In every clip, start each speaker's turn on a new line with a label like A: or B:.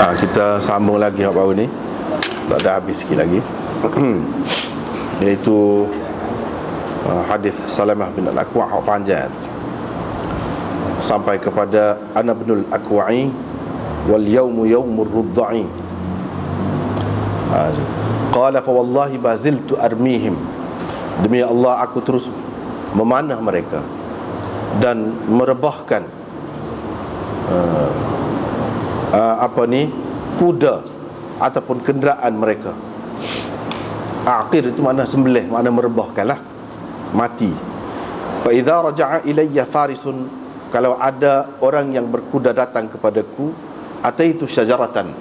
A: Kita sambung lagi hak baru ni. Tak ada habis sikit lagi. Iaitu hadis Salamah bin Al-Aqwa' hak panjang sampai kepada ana ibnul Aqwa'i wal yawmu yawmur rudda'i. Qala fa wallahi baziltu armihim, demi Allah aku terus memanah mereka dan merebahkan kuda ataupun kenderaan mereka. Aqir itu makna sembelih, makna merebahkanlah, mati. Fa idza raja'a ilayya farisun, kalau ada orang yang berkuda datang kepadaku, ataitu syajaratan,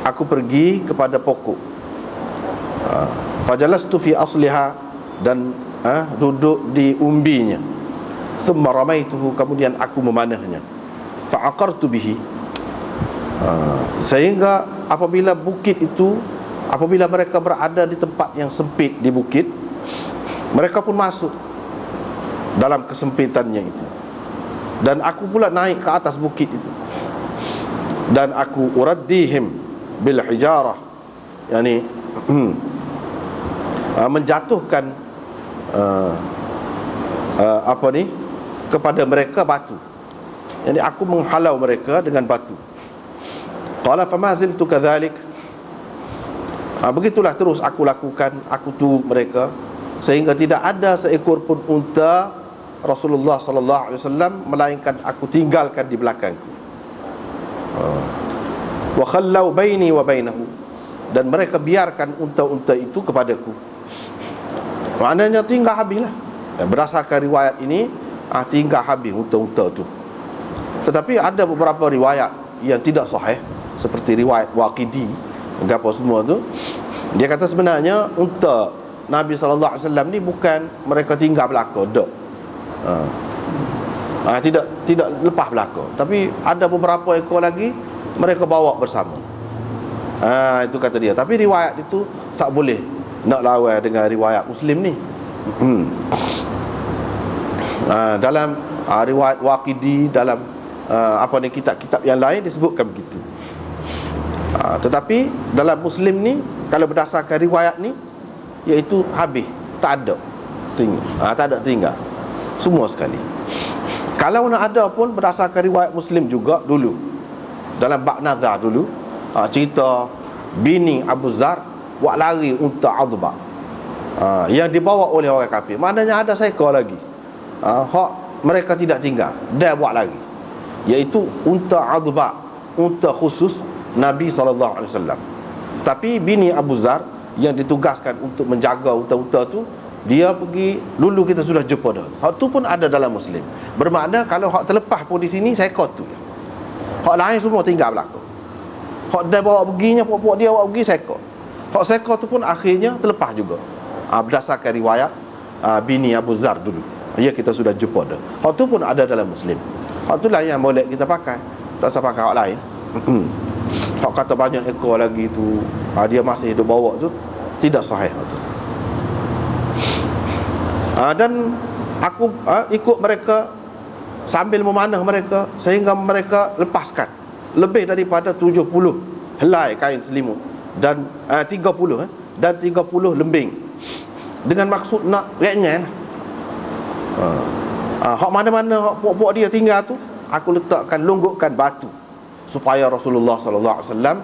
A: aku pergi kepada pokok, fajalastu fi asliha, dan duduk di umbinya. Thumma ramaituhu, kemudian aku memanahnya. Fa aqartu bihi, sehingga apabila mereka berada di tempat yang sempit di bukit, mereka pun masuk dalam kesempitannya itu, dan aku pula naik ke atas bukit itu, dan aku uraddihim bil hijarah, yakni menjatuhkan kepada mereka batu, yakni aku menghalau mereka dengan batu. Qala fama ziltu kadzalik, begitulah terus aku lakukan, aku tunggu mereka, sehingga tidak ada seekor pun unta Rasulullah sallallahu alaihi wasallam melainkan aku tinggalkan di belakangku. Wa khallau baini wa bainahu, dan mereka biarkan unta-unta itu kepadaku. Maknanya tinggal habislah. Berdasarkan riwayat ini, tinggal habis unta-unta tu. Tetapi ada beberapa riwayat yang tidak sahih, seperti riwayat Waqidi apa semua tu. Dia kata sebenarnya unta Nabi sallallahu alaihi wasallam ni bukan mereka tinggal belaka, dak. Tidak lepas belaka, tapi ada beberapa ekor lagi mereka bawa bersama. Itu kata dia. Tapi riwayat itu tak boleh nak lawan dengan riwayat Muslim ni. Dalam riwayat Waqidi, dalam kitab-kitab yang lain disebutkan begitu. Tetapi dalam Muslim ni, kalau berdasarkan riwayat ni, iaitu habis, tak ada tinggal semua sekali. Kalau nak ada pun berdasarkan riwayat Muslim juga dulu, dalam bab nazar dulu, cerita bini Abu Zar buat lari unta Adba, yang dibawa oleh orang kafir. Maknanya ada seekor lagi hak mereka tidak tinggal, dia buat lari, iaitu unta Adba, unta khusus Nabi SAW. Tapi bini Abu Zar yang ditugaskan untuk menjaga unta-unta tu, dia pergi, dulu kita sudah jumpa dah. Hak tu pun ada dalam Muslim. Bermakna kalau hak terlepas pun di sini, seekor tu, hak lain semua tinggal belakang. Hak dia bawa perginya, puak-puak dia bawa pergi seekor. Hak seekor tu pun akhirnya terlepas juga, berdasarkan riwayat bini Abu Zar dulu. Ya, kita sudah jumpa dah. Hak tu pun ada dalam Muslim. Hak tu lah yang boleh kita pakai, tak usah pakai hak lain. Hak kata banyak ekor lagi tu, dia masih hidup bawa tu, tidak sahih tu. Dan aku ikut mereka sambil memanah mereka, sehingga mereka lepaskan lebih daripada 70 helai kain selimut, dan 30 lembing, dengan maksud nak ringan. Hak mana-mana hak puak-puak dia tinggal tu, aku letakkan, longgokkan batu, supaya Rasulullah sallallahu alaihi wasallam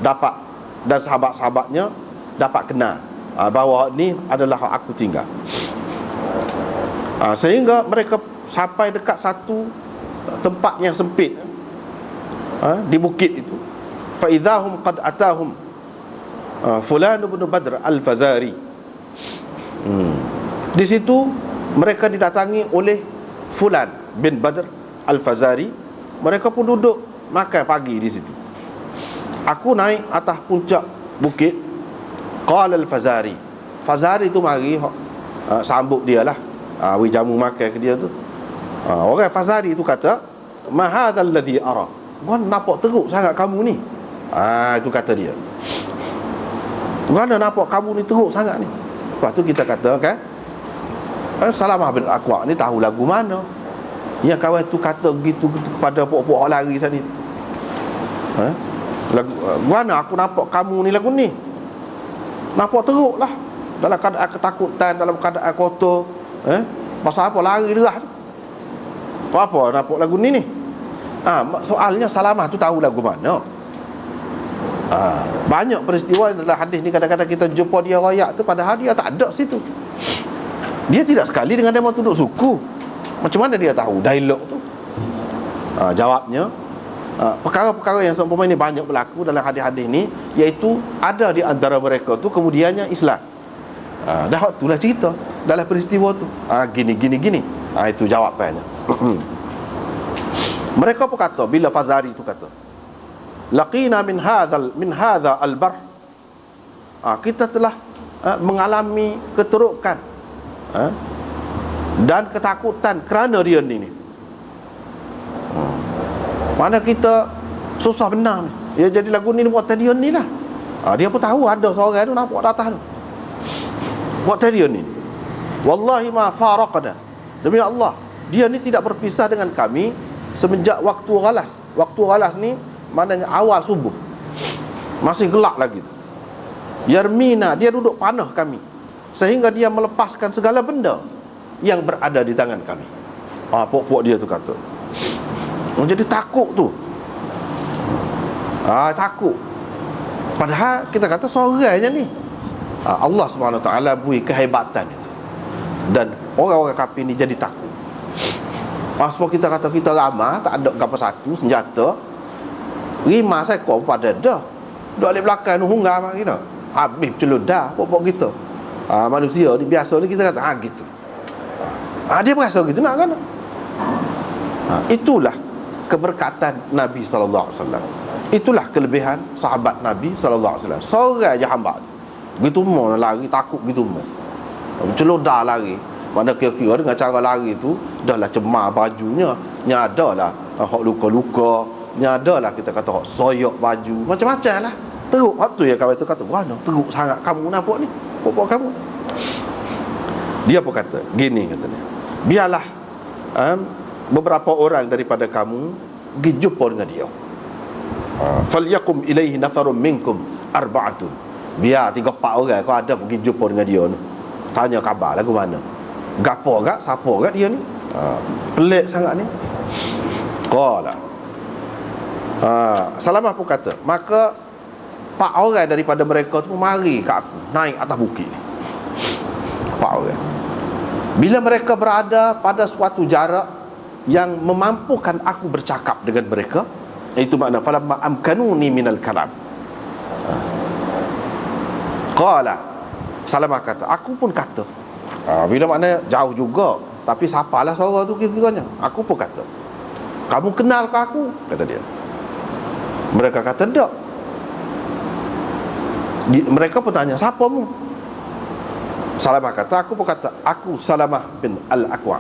A: dapat, dan sahabat-sahabatnya dapat kenal bahawa ni adalah hak aku tinggal. Sehingga mereka sampai dekat satu tempat yang sempit di bukit itu. Fa idzahum qad atahum fulan bin Badr al-Fazari. Di situ mereka didatangi oleh Fulan bin Badr al-Fazari. Mereka pun duduk makan pagi di situ. Aku naik atas puncak bukit. Qala al-Fazari, Fazari tu mari sambut dia lah, beri jamu makan ke dia tu. Orang Fazari tu kata, ma hadzal ladzi ara, gua nampak teruk sangat kamu ni. Itu kata dia, mana nampak kamu ni teruk sangat ni. Lepas tu kita kata kan, Salamah bin Aqwa ni tahu lagu mana yang kawan tu kata begitu kepada puak-puak lari sana. Lagu mana aku nampak kamu ni lagu ni? Nampak teruk lah, dalam keadaan ketakutan, dalam keadaan kotor. Pasal apa lari derah tu? Apa nampak lagu ni ni? Soalnya Salamah tu tahu lagu mana. Banyak peristiwa dalam hadis ni, kadang-kadang kita jumpa dia royak tu padahal dia tak ada situ. Dia tidak sekali dengan dia mau tunduk suku. Macam mana dia tahu dialog tu? Jawabnya, perkara-perkara yang seumpama ini banyak berlaku dalam hadis-hadis ni, iaitu ada di antara mereka tu kemudiannya Islam. Dah itulah cerita dalam peristiwa tu. Gini. Itu jawapannya. Mereka pun kata, bila Fazari tu kata, laqina min hadha al-bar, kita telah mengalami keterukan dan ketakutan kerana dia ni. Mana kita susah benar ni. Ya, jadi lagu ni buat tadi ni lah. Dia pun tahu ada seorang tu nampak datang tu. Buat tadi ni. Wallahi ma faraqna. Demi Allah, dia ni tidak berpisah dengan kami semenjak waktu ghalas. Waktu ghalas ni maknanya awal subuh, masih gelap lagi. Yarmina, dia duduk panah kami sehingga dia melepaskan segala benda yang berada di tangan kami. Pok-pok dia tu kata, jadi takut tu. Takut. Padahal kita kata seorangnya ni, Allah SWT beri kehebatan itu, dan orang-orang kafir ni jadi takut. Sebab kita kata kita ramah, tak ada apa satu senjata, 5 ekor pada dah duduk alik belakang tu hunggar kita, habis celur dah pokok kita. Manusia ni biasa ni kita kata gitu. Dia berasa gitu nak kan. Itulah keberkatan Nabi SAW. Itulah kelebihan sahabat Nabi SAW. Seorang je hamba gitu mau lari, takut gitu mau celur dah lari. Mana kira-kira dengan cara lari tu dah lah cemar bajunya, nyada lah hak luka-luka, nyada lah kita kata hak soyok baju, macam-macam lah. Teruk hak tu ya kawan tu kata, "Wah, teruk sangat kamu nampak ni, pokok kamu." Dia pun kata gini, katanya, biarlah beberapa orang daripada kamu pergi jumpa dengan dia. Falyakum ilaihi nafarun minkum arba'atun. Biar 3-4 orang kau ada pergi jumpa dengan dia ni, tanya khabar lagu mana, gapo gak, siapa gak dia ni. Pelik sangat ni. Qala, Salamah pun kata, maka 4 orang daripada mereka tu mari ke aku, naik atas bukit ni. 4 orang. Bila mereka berada pada suatu jarak yang memampukan aku bercakap dengan mereka, itu makna falamma amkanuni minal kalam. Qala, Salamah kata, aku pun kata, bila makna jauh juga, tapi siapalah suara tu kira-kiranya. Aku pun kata, kamu kenal ke aku? Kata dia. Mereka kata tak. Mereka pun tanya, siapa mu? Salamah kata, aku pun kata, aku Salamah bin Al-Aqwa.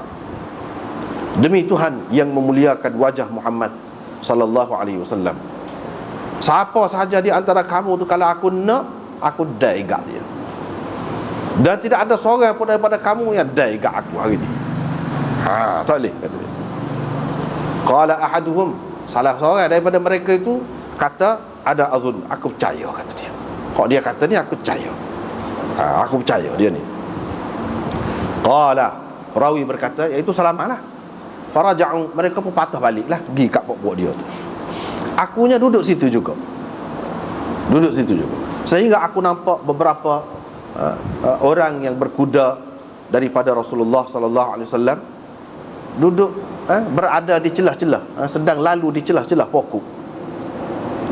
A: Demi Tuhan yang memuliakan wajah Muhammad sallallahu alaihi wasallam, siapa sahaja di antara kamu tu kalau aku nak, aku daigat dia. Dan tidak ada seorang pun daripada kamu yang daigat aku hari ni. Tak boleh, kata dia. Qala ahaduhum, salah seorang daripada mereka itu kata, ada azun, aku percaya, kata dia. Kalau dia kata ni aku percaya. Aku percaya dia ni. Qala, perawi berkata, iaitu Salamah lah. Faraja'u, mereka pun patah balik lah, pergi kat pokok dia tu. Akunya duduk situ juga. Sehingga aku nampak beberapa orang yang berkuda daripada Rasulullah sallallahu alaihi wasallam duduk berada di celah-celah, sedang lalu di celah-celah pokok.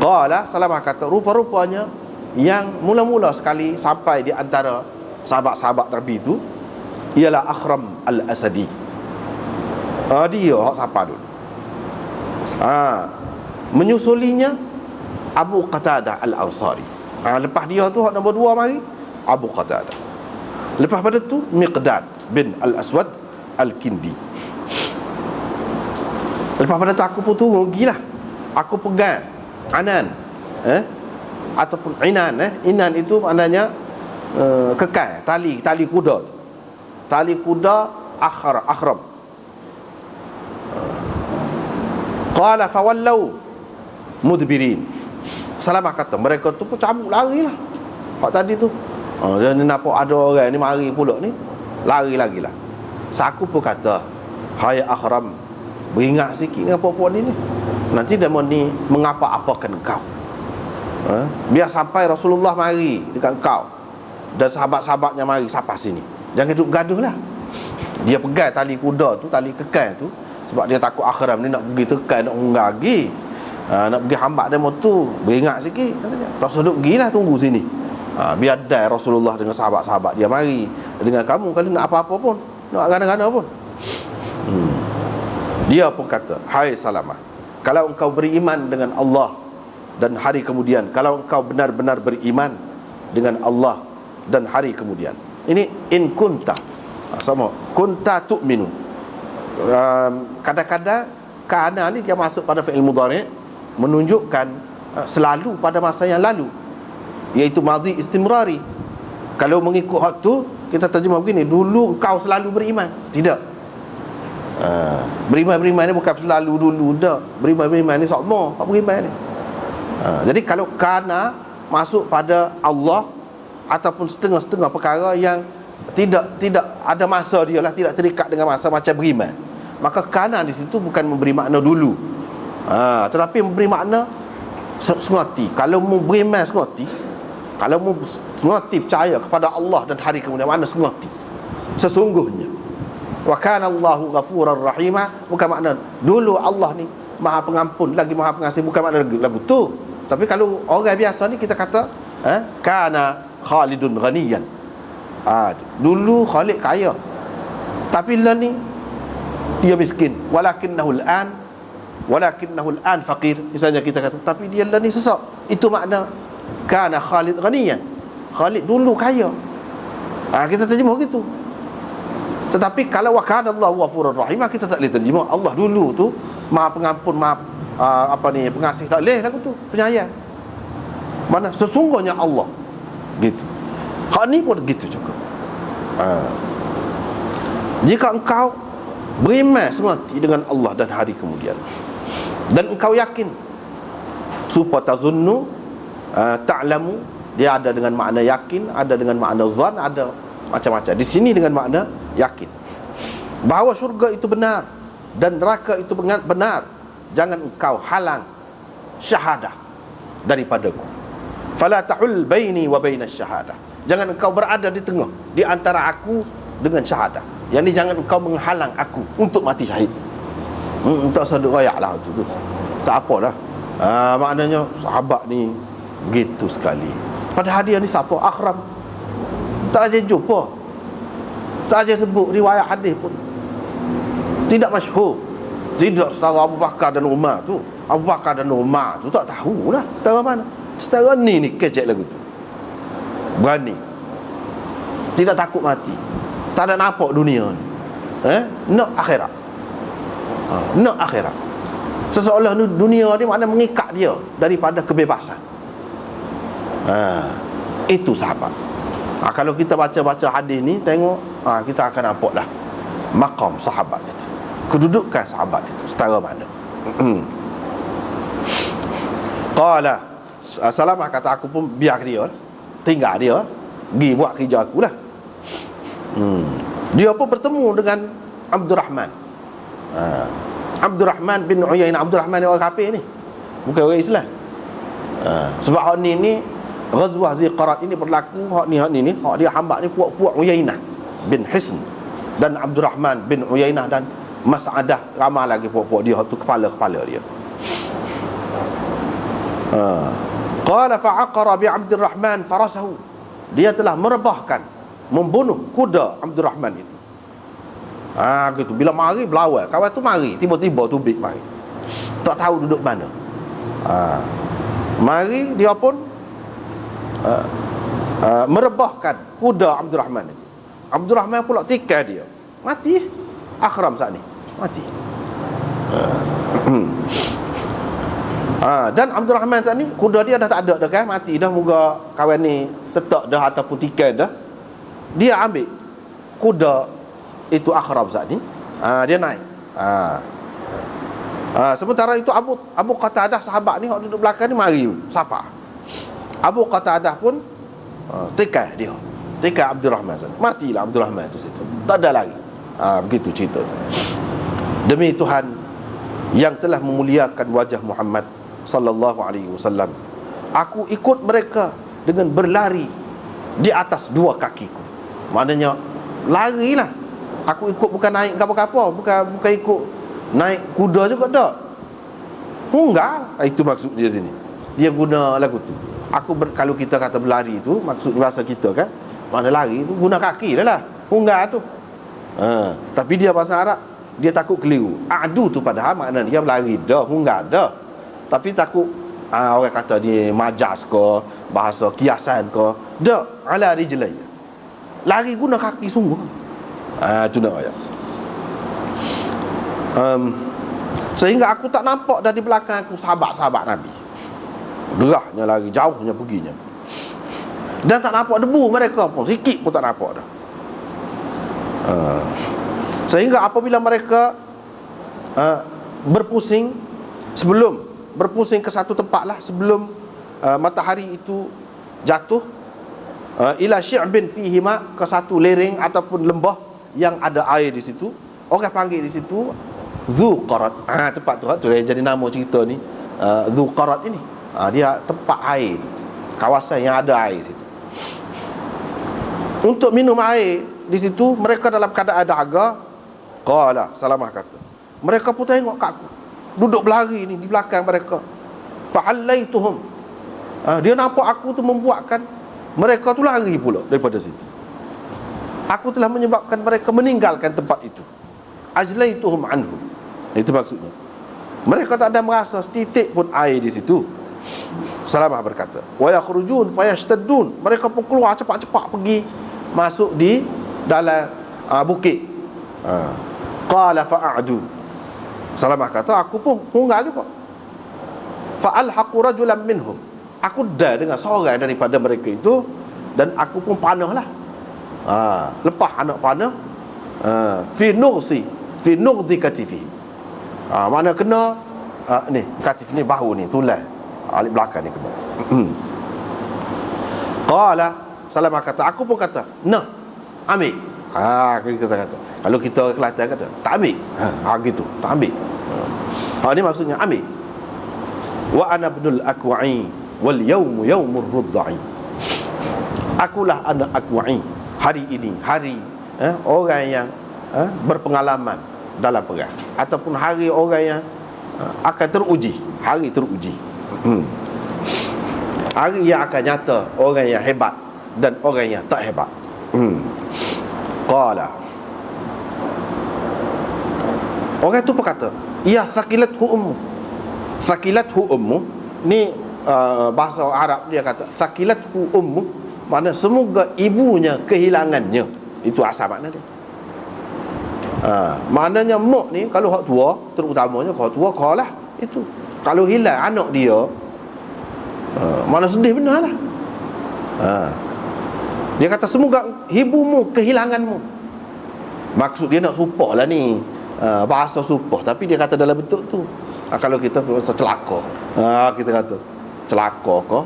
A: Qala, Salamah kata, rupa-rupanya yang mula-mula sekali sampai di antara sahabat-sahabat Nabi itu ialah Akhram al-Asadi. Dia hak siapa dulu. Menyusulinya Abu Qatadah al-Ansari. Lepas dia tu hak nombor 2 mari Abu Qatadah. Lepas pada tu Miqdad bin Al-Aswad Al-Kindi. Lepas pada tu aku pun turun gilah. Aku pegang Anan, ataupun Inan. Inan itu maknanya kekal, tali kuda. Tali kuda Akhram. Qala fawallau mudbirin. Salamah kata, mereka tu pun cabut lari lah. Hak tadi tu, dia ni nampak ada orang ni mari pula ni, lari lagi lah. Aku pun kata, hai Akhram, beringat sikit dengan puan-puan ni. Nanti dia ni mengapa-apakan kau. Biar sampai Rasulullah mari dekat kau dan sahabat-sahabatnya mari sampai sini. Jangan duduk gaduh lah. Dia pegang tali kuda tu, tali kekal tu, sebab dia takut Akhram ni nak pergi tekan, nak unggah lagi, nak pergi hambat demo tu. Beringat sikit katanya, tak usah duduk pergilah, tunggu sini. Biar dah Rasulullah dengan sahabat-sahabat dia mari dengan kamu. Kalau nak apa-apa pun, nak gana-gana pun, dia pun kata, hai Salamah, kalau engkau beriman dengan Allah dan hari kemudian, kalau engkau benar-benar beriman dengan Allah dan hari kemudian. Ini in kunta, sama kunta tu'minu. Kadang-kadang kana ni dia masuk pada fi'il mudhari', menunjukkan selalu pada masa yang lalu, iaitu madhi istimrari. Kalau mengikut hak tu, kita terjemah begini, dulu kau selalu beriman. Tidak. Beriman-beriman ni bukan selalu dulu dah. Beriman-beriman ni semua hak beriman ni. Jadi kalau kana masuk pada Allah ataupun setengah-setengah perkara yang tidak ada masa dia lah, tidak terikat dengan masa macam beriman, maka kana di situ bukan memberi makna dulu, tetapi memberi makna sengoti. Kalau mu beriman sengoti, kalau mu sengoti percaya kepada Allah dan hari kemudian, mana sengoti sesungguhnya. Wa kana Allahu ghafurar rahima, bukan makna dulu Allah ni Maha Pengampun lagi Maha Pengasih, bukan makna lagu tu. Tapi kalau orang biasa ni kita kata kana Khalidun ghaniyan, dulu Khalid kaya, tapi lah ni dia miskin. Walakinnahu al-an faqir, misalnya kita kata, tapi dia lah ni sesak. Itu makna kana Khalid ghaniyan, Khalid dulu kaya. Kita terjemah gitu. Tetapi kalau wa kana Allahu ghafurur rahim, kita tak boleh terjemah Allah dulu tu Maha Pengampun, Maha pengasih, tak boleh lagu tu, penyayang. Mana sesungguhnya Allah gitu. Hak ni pun gitu juga. Jika engkau beriman semati dengan Allah dan hari kemudian, dan engkau yakin, supaya tazunnu, ta'lamu, dia ada dengan makna yakin, ada dengan makna zan, ada macam-macam. Di sini dengan makna yakin bahawa syurga itu benar dan neraka itu benar. Jangan engkau halang syahadah daripadaku. Fala tahul baini wa bainas syahadah. Jangan engkau berada di tengah, di antara aku dengan syahadah. Yang ni jangan engkau menghalang aku untuk mati syahid. Tak usah duk royak lah tu. Tak apa dah. Maknanya sahabat ni begitu sekali. Padahal dia ni siapa? Akhram. Tak aja jumpa, tak aja sebut riwayat hadis pun, tidak masyhur. Tidak setara Abu Bakar dan Umar tu. Abu Bakar dan Umar tu tak tahu lah setara mana. Setara ni kecek lagu tu, berani, tidak takut mati, tak ada nampak dunia ni, nak akhirat. Nak akhirat. Seseolah dunia ni makna mengikat dia daripada kebebasan. Itu sahabat. Kalau kita baca-baca hadis ni, tengok, kita akan nampak lah maqam sahabat itu, kedudukan sahabat itu setara mana. Qala Salamah kata, aku pun biar dia, tinggal dia, pergi buat kerja aku lah. Dia pun bertemu dengan Abdurrahman, Abdurrahman bin Uyainah. Abdurrahman ni orang kafir ni, bukan orang Islam. Sebab hak ni Ghazwah Ziqarat ini berlaku, hak dia hamba ni puak-puak Uyainah bin Hisn dan Abdurrahman bin Uyainah dan Mas'adah, ramai lagi puak-puak dia tu, kepala-kepala dia. Qala fa'aqara bi Abdurrahman farasahu, dia telah merebahkan, membunuh kuda Abdurrahman itu. Gitu. Bila mari berlawan, kawan tu mari, tiba-tiba tubik mari, tak tahu duduk mana. Mari dia pun merebahkan kuda Abdurrahman itu. Abdurrahman pula tikar dia, mati. Akhram saat ni mati. Dan Abdurrahman saat ni kuda dia dah tak ada dah kan, mati dah. Moga kawan ni tetap dah ataupun tikar dah. Dia ambil kuda itu Akhram saat ni, dia naik. Sementara itu Abu Qatadah sahabat ni, orang duduk belakang ni mari sapa. Abu Qatadah pun tekai dia. Tekai Abdul Rahman sana. Matilah Abdul Rahman tu situ. Tak ada lagi. Begitu cerita. Demi Tuhan yang telah memuliakan wajah Muhammad sallallahu alaihi wasallam, aku ikut mereka dengan berlari di atas dua kakiku. Maknanya larilah. Aku ikut bukan naik kapal-kapal, bukan ikut naik kuda juga tak. Enggak, itu maksud dia sini. Dia guna lagu tu. Kalau kita kata berlari tu, maksud bahasa kita kan, mana lari tu guna kaki dah lah. Enggak tu. Tapi dia bahasa Arab, dia takut keliru. Adu tu padahal makna dia berlari dah, enggak dah. Tapi takut orang kata dia majas ke, bahasa kiasan ke. Dah, ala rijlai. Lari guna kaki sungguh. Itu nak ayat. Sehingga aku tak nampak dari belakang aku sahabat-sahabat Nabi. Gerahnya lari, jauhnya perginya. Dan tak nampak debu mereka pun, sikit pun tak nampak dah. Sehingga apabila mereka berpusing, sebelum berpusing ke satu tempat lah, sebelum matahari itu jatuh, ila syi'bin fihi ma, ke satu lereng ataupun lembah yang ada air di situ. Orang panggil di situ Dzuqarat. Tempat tu dia jadi nama cerita ni. Dzuqarat ini, dia tempat air, kawasan yang ada air situ. Untuk minum air di situ, mereka dalam keadaan dahaga. Qala, Salamah kata, mereka pun tengok kat aku, duduk berlari ni di belakang mereka. Fa'allaituhum, dia nampak aku tu membuatkan mereka tu lari pula daripada situ. Aku telah menyebabkan mereka meninggalkan tempat itu. Ajlaituhum anhu. Itu maksudnya. Mereka tak ada merasa setitik pun air di situ. Salamah berkata, wa yakhrujun fayashtadun, mereka pun keluar cepat-cepat pergi masuk di dalam bukit. Qala fa'adu. Salamah kata, aku pun hunggal juga. Fa'alhaqu rajulan minhum, aku dah dengan seorang daripada mereka itu, dan aku pun panahlah. Lepas anak panah, fi nugzi katifi. Mana kena ni katif ni, bahu ni, tulang alik belakang ni kena. Qala, Salamah kata, aku pun kata, nah, ambil. Kita kata, kalau kita orang Kelantan kata, tak ambil. Gitu, tak ambil. Ni maksudnya ambil. Wa ana ibnul Akwa'i wal yawmu yawmur rudda'i. Akulah anak Akwa'i. Hari ini hari orang yang berpengalaman dalam perang, ataupun hari orang yang akan teruji, hari teruji. Hari yang akan nyata orang yang hebat dan orang yang tak hebat. Qala, orang tu berkata, ya sakilathu ummu. Sakilathu ummu ni bahasa Arab dia kata sakilathu ummu, makna semoga ibunya kehilangannya. Itu asal makna dia. Maknanya mak ni kalau hak tua, terutamanya hak tua kalah itu. Kalau hilang anak dia, mana sedih benar lah. Dia kata semoga ibumu kehilanganmu. Maksud dia nak supah lah ni, bahasa supah, tapi dia kata dalam bentuk tu. Kalau kita bahasa celaka, kita kata celaka kau,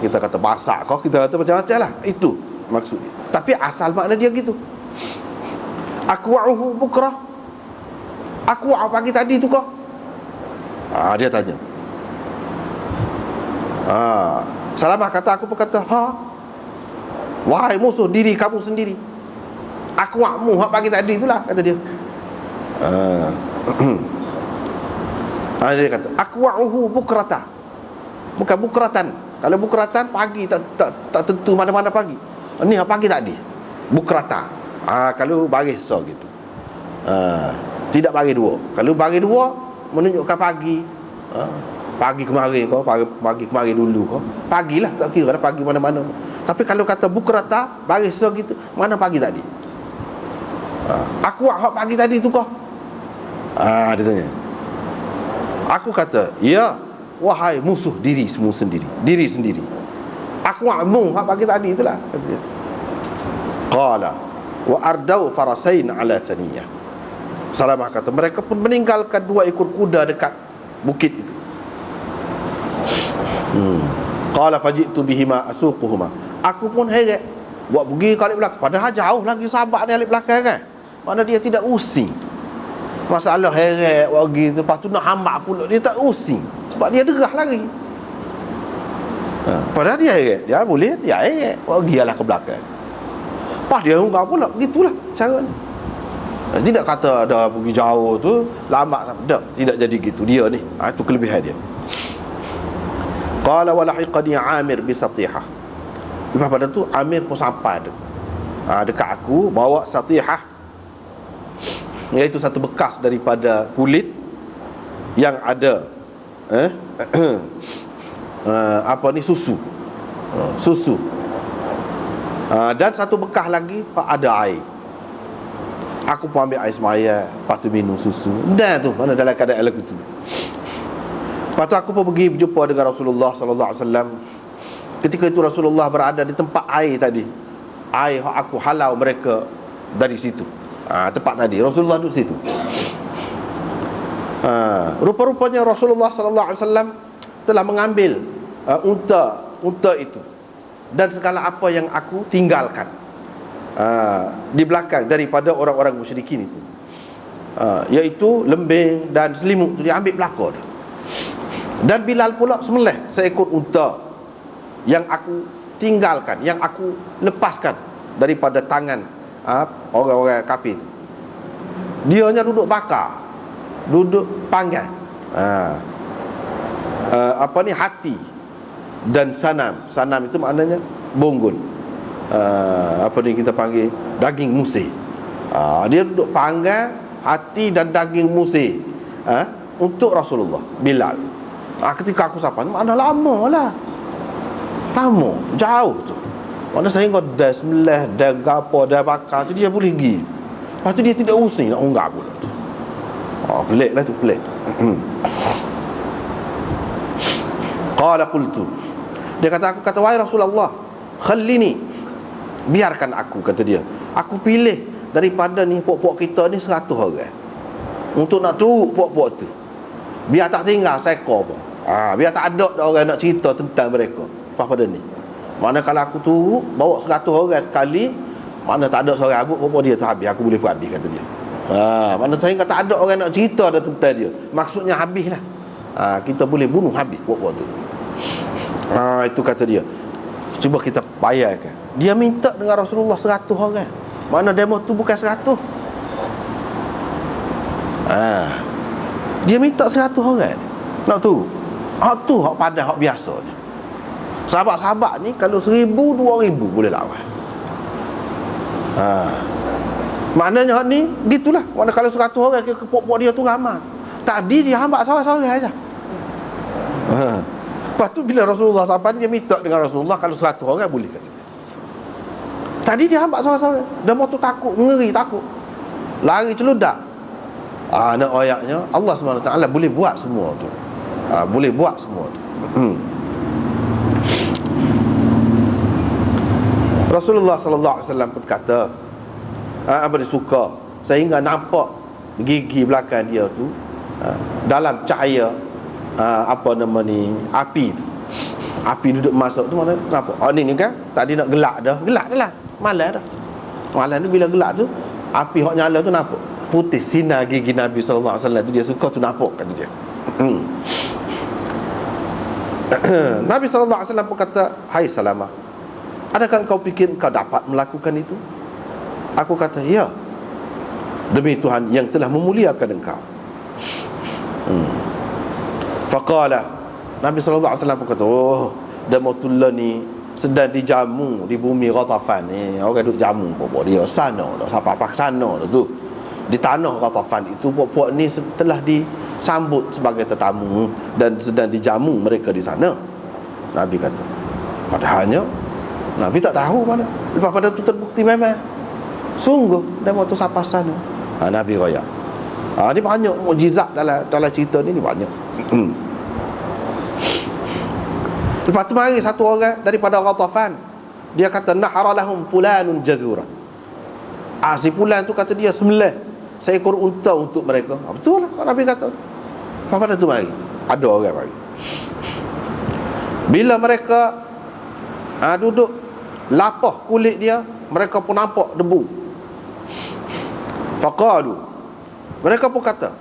A: kita kata basak kau, kita kata macam-macam lah. Itu maksud dia. Tapi asal makna dia gitu. Akwa'uhu bukrah, akwa' pagi tadi tu kau. Dia tanya. Salamah kata, aku pun kata, wahai musuh diri kamu sendiri, akwa'mu hak pagi tadi itulah, kata dia. Dia kata akwa'uhu bukrata, bukan bukratan. Kalau bukratan pagi, tak tentu mana-mana pagi. Ni pagi tadi bukrata. Kalau baris so gitu, tidak bagi dua. Kalau bagi dua menunjukkan pagi, pagi kemarin kau, pagi kemarin dulu kau, pagilah, tak kira dah pagi mana-mana. Tapi kalau kata bukrata, baris so gitu, mana pagi tadi? Aku hak pagi tadi tu kau. Dia tanya. Aku kata, ya wahai musuh dirimu sendiri, diri sendiri. Aku mu hak pagi tadi itulah, kata dia. Qala wa ardau farasain ala thaniyah. Salamah kata, mereka pun meninggalkan 2 ekor kuda dekat bukit itu. Qala faji'tu bihima asuquhuma. Aku pun heret buat pergi ke alik belakang. Padahal jauh lagi sahabat ni alik belakang kan. Mana dia tidak using. Masalah heret buat pergi tu, lepas tu nak hambak pula, dia tak using. Sebab dia derah lagi. Padahal dia heret, dia boleh, dia heret buat pergi lah ke belakang. Pas dia hunggah pula, begitulah cara ni. Tidak kata ada pergi jauh tu lambat sampai. Tidak jadi gitu dia ni. Itu kelebihan dia. Qala wa lahiqani Amir bi Satihah. Lepas pada tu Amir pun sampai dekat aku, bawa Satihah, iaitu satu bekas daripada kulit yang ada susu. Dan satu bekas lagi ada air. Aku pun ambil air semaya, lepas tu minum susu. Dan tu mana dalam keadaan lagu tu. Lepas tu aku pun pergi berjumpa dengan Rasulullah sallallahu alaihi wasallam. Ketika itu Rasulullah berada di tempat air tadi. Air aku halau mereka dari situ. Tempat tadi Rasulullah duduk situ. Rupa-rupanya Rasulullah sallallahu alaihi wasallam telah mengambil unta itu dan segala apa yang aku tinggalkan di belakang daripada orang-orang musyrikin itu, iaitu lembing dan selimut tu dia ambil belakang. Dan Bilal pula sembelih seekor unta yang aku tinggalkan, yang aku lepaskan daripada tangan orang-orang kafir. Dia hanya duduk bakar, duduk panggang hati dan sanam. Sanam itu maknanya bonggol. Kita panggil daging musih. Dia duduk panggang hati dan daging musih untuk Rasulullah Bilal. Ketika aku sapa, mana lama lah, lama, jauh tu. Mana saya kau dah sembelih, dah gapo, dah bakar tu dia boleh pergi. Lepas tu dia tidak using nak unggah pula tu. Pelik lah tu, pelik. Qala qultu, dia kata, aku kata, wahai Rasulullah, khallini, biarkan aku, kata dia. Aku pilih daripada ni puak-puak kita ni 100 orang untuk nak turut puak-puak tu, biar tak tinggal seekor pun. Biar tak ada orang nak cerita tentang mereka. Apa pada ni, mana kalau aku turut bawa 100 orang sekali, mana tak ada seorang abuk puak dia tu habis, aku boleh habis, kata dia. Mana saya kata tak ada orang nak cerita ada tentang dia, maksudnya habislah. Kita boleh bunuh habis puak-puak tu. Itu kata dia. Cuba kita bayangkan, dia minta dengan Rasulullah 100 orang. Mana demo tu bukan 100. Dia minta 100 orang nak tu. Tu hak padan, hak biasa ni. Sahabat-sahabat ni kalau 1000, 2000 boleh lawan. Maknanya hak ni gitulah. Mana kalau 100 orang ke puak-puak dia tu ramai. Tadi dia hambak seorang-seorang aja. Lepas tu bila Rasulullah sampai, dia minta dengan Rasulullah kalau 100 orang boleh, kata. Tadi dia hambak seorang-seorang. Dia mau tu takut, ngeri, takut, lari celudak. Nak ayatnya Allah SWT boleh buat semua tu. Boleh buat semua tu. Rasulullah sallallahu alaihi wasallam pun kata, dia suka sehingga nampak gigi belakang dia tu dalam cahaya api tu. Api duduk masuk tu, mana kenapa? Ni kan tadi nak gelak dah lah, malam dah. Malam tu bila gelak tu, api hok nyala tu nampak putih sinar gigi Nabi sallallahu alaihi wasallam tu, dia suka tu nampak, kata dia. Nabi sallallahu alaihi wasallam pun kata, hai Salamah, adakah kau fikir kau dapat melakukan itu? Aku kata, ya, demi Tuhan yang telah memuliakan engkau. Faqala, Nabi sallallahu alaihi wasallam pun kata, Damatullah ni sedang dijamu di bumi Ghatafan ni. Orang duduk jamu puak-puak dia sana dah, siapa-apa sana dah tu. Di tanah Ghatafan itu puak-puak ni telah disambut sebagai tetamu dan sedang dijamu mereka di sana. Nabi kata, padahalnya Nabi tak tahu mana. Lepas pada tu terbukti memang sungguh dia mau tu siapa sana. Nabi raya. Ni banyak mukjizat dalam cerita ni banyak. Lepas tu mari satu orang daripada Ghatafan, dia kata, nahara lahum fulanun jazura. Si fulan tu kata dia sembelih seekor unta untuk mereka. Betul lah Nabi kata. Pada tu mari ada orang mari. Bila mereka duduk lapah kulit dia, mereka pun nampak debu. Faqalu, mereka pun kata,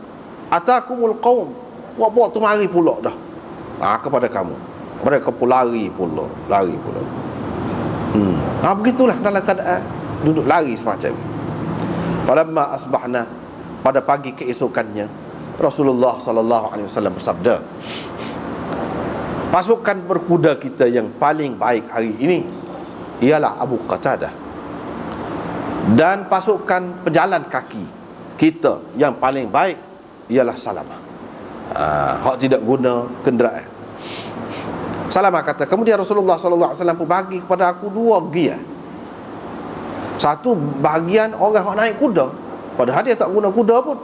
A: atakumul qaum, buat tu mari pula dah kepada kamu. Mereka pun lari pula. Begitulah dalam keadaan duduk lari semacam. Falamma asbahna, pada pagi keesokannya Rasulullah sallallahu alaihi wasallam bersabda, pasukan berkuda kita yang paling baik hari ini ialah Abu Qatadah, dan pasukan pejalan kaki kita yang paling baik ialah Salamah. Hak tidak guna kenderaan. Salamah kata, kemudian Rasulullah sallallahu alaihi wasallam pun bagi kepada aku 2 bahagian. Satu bahagian orang yang naik kuda, padahal dia tak guna kuda pun.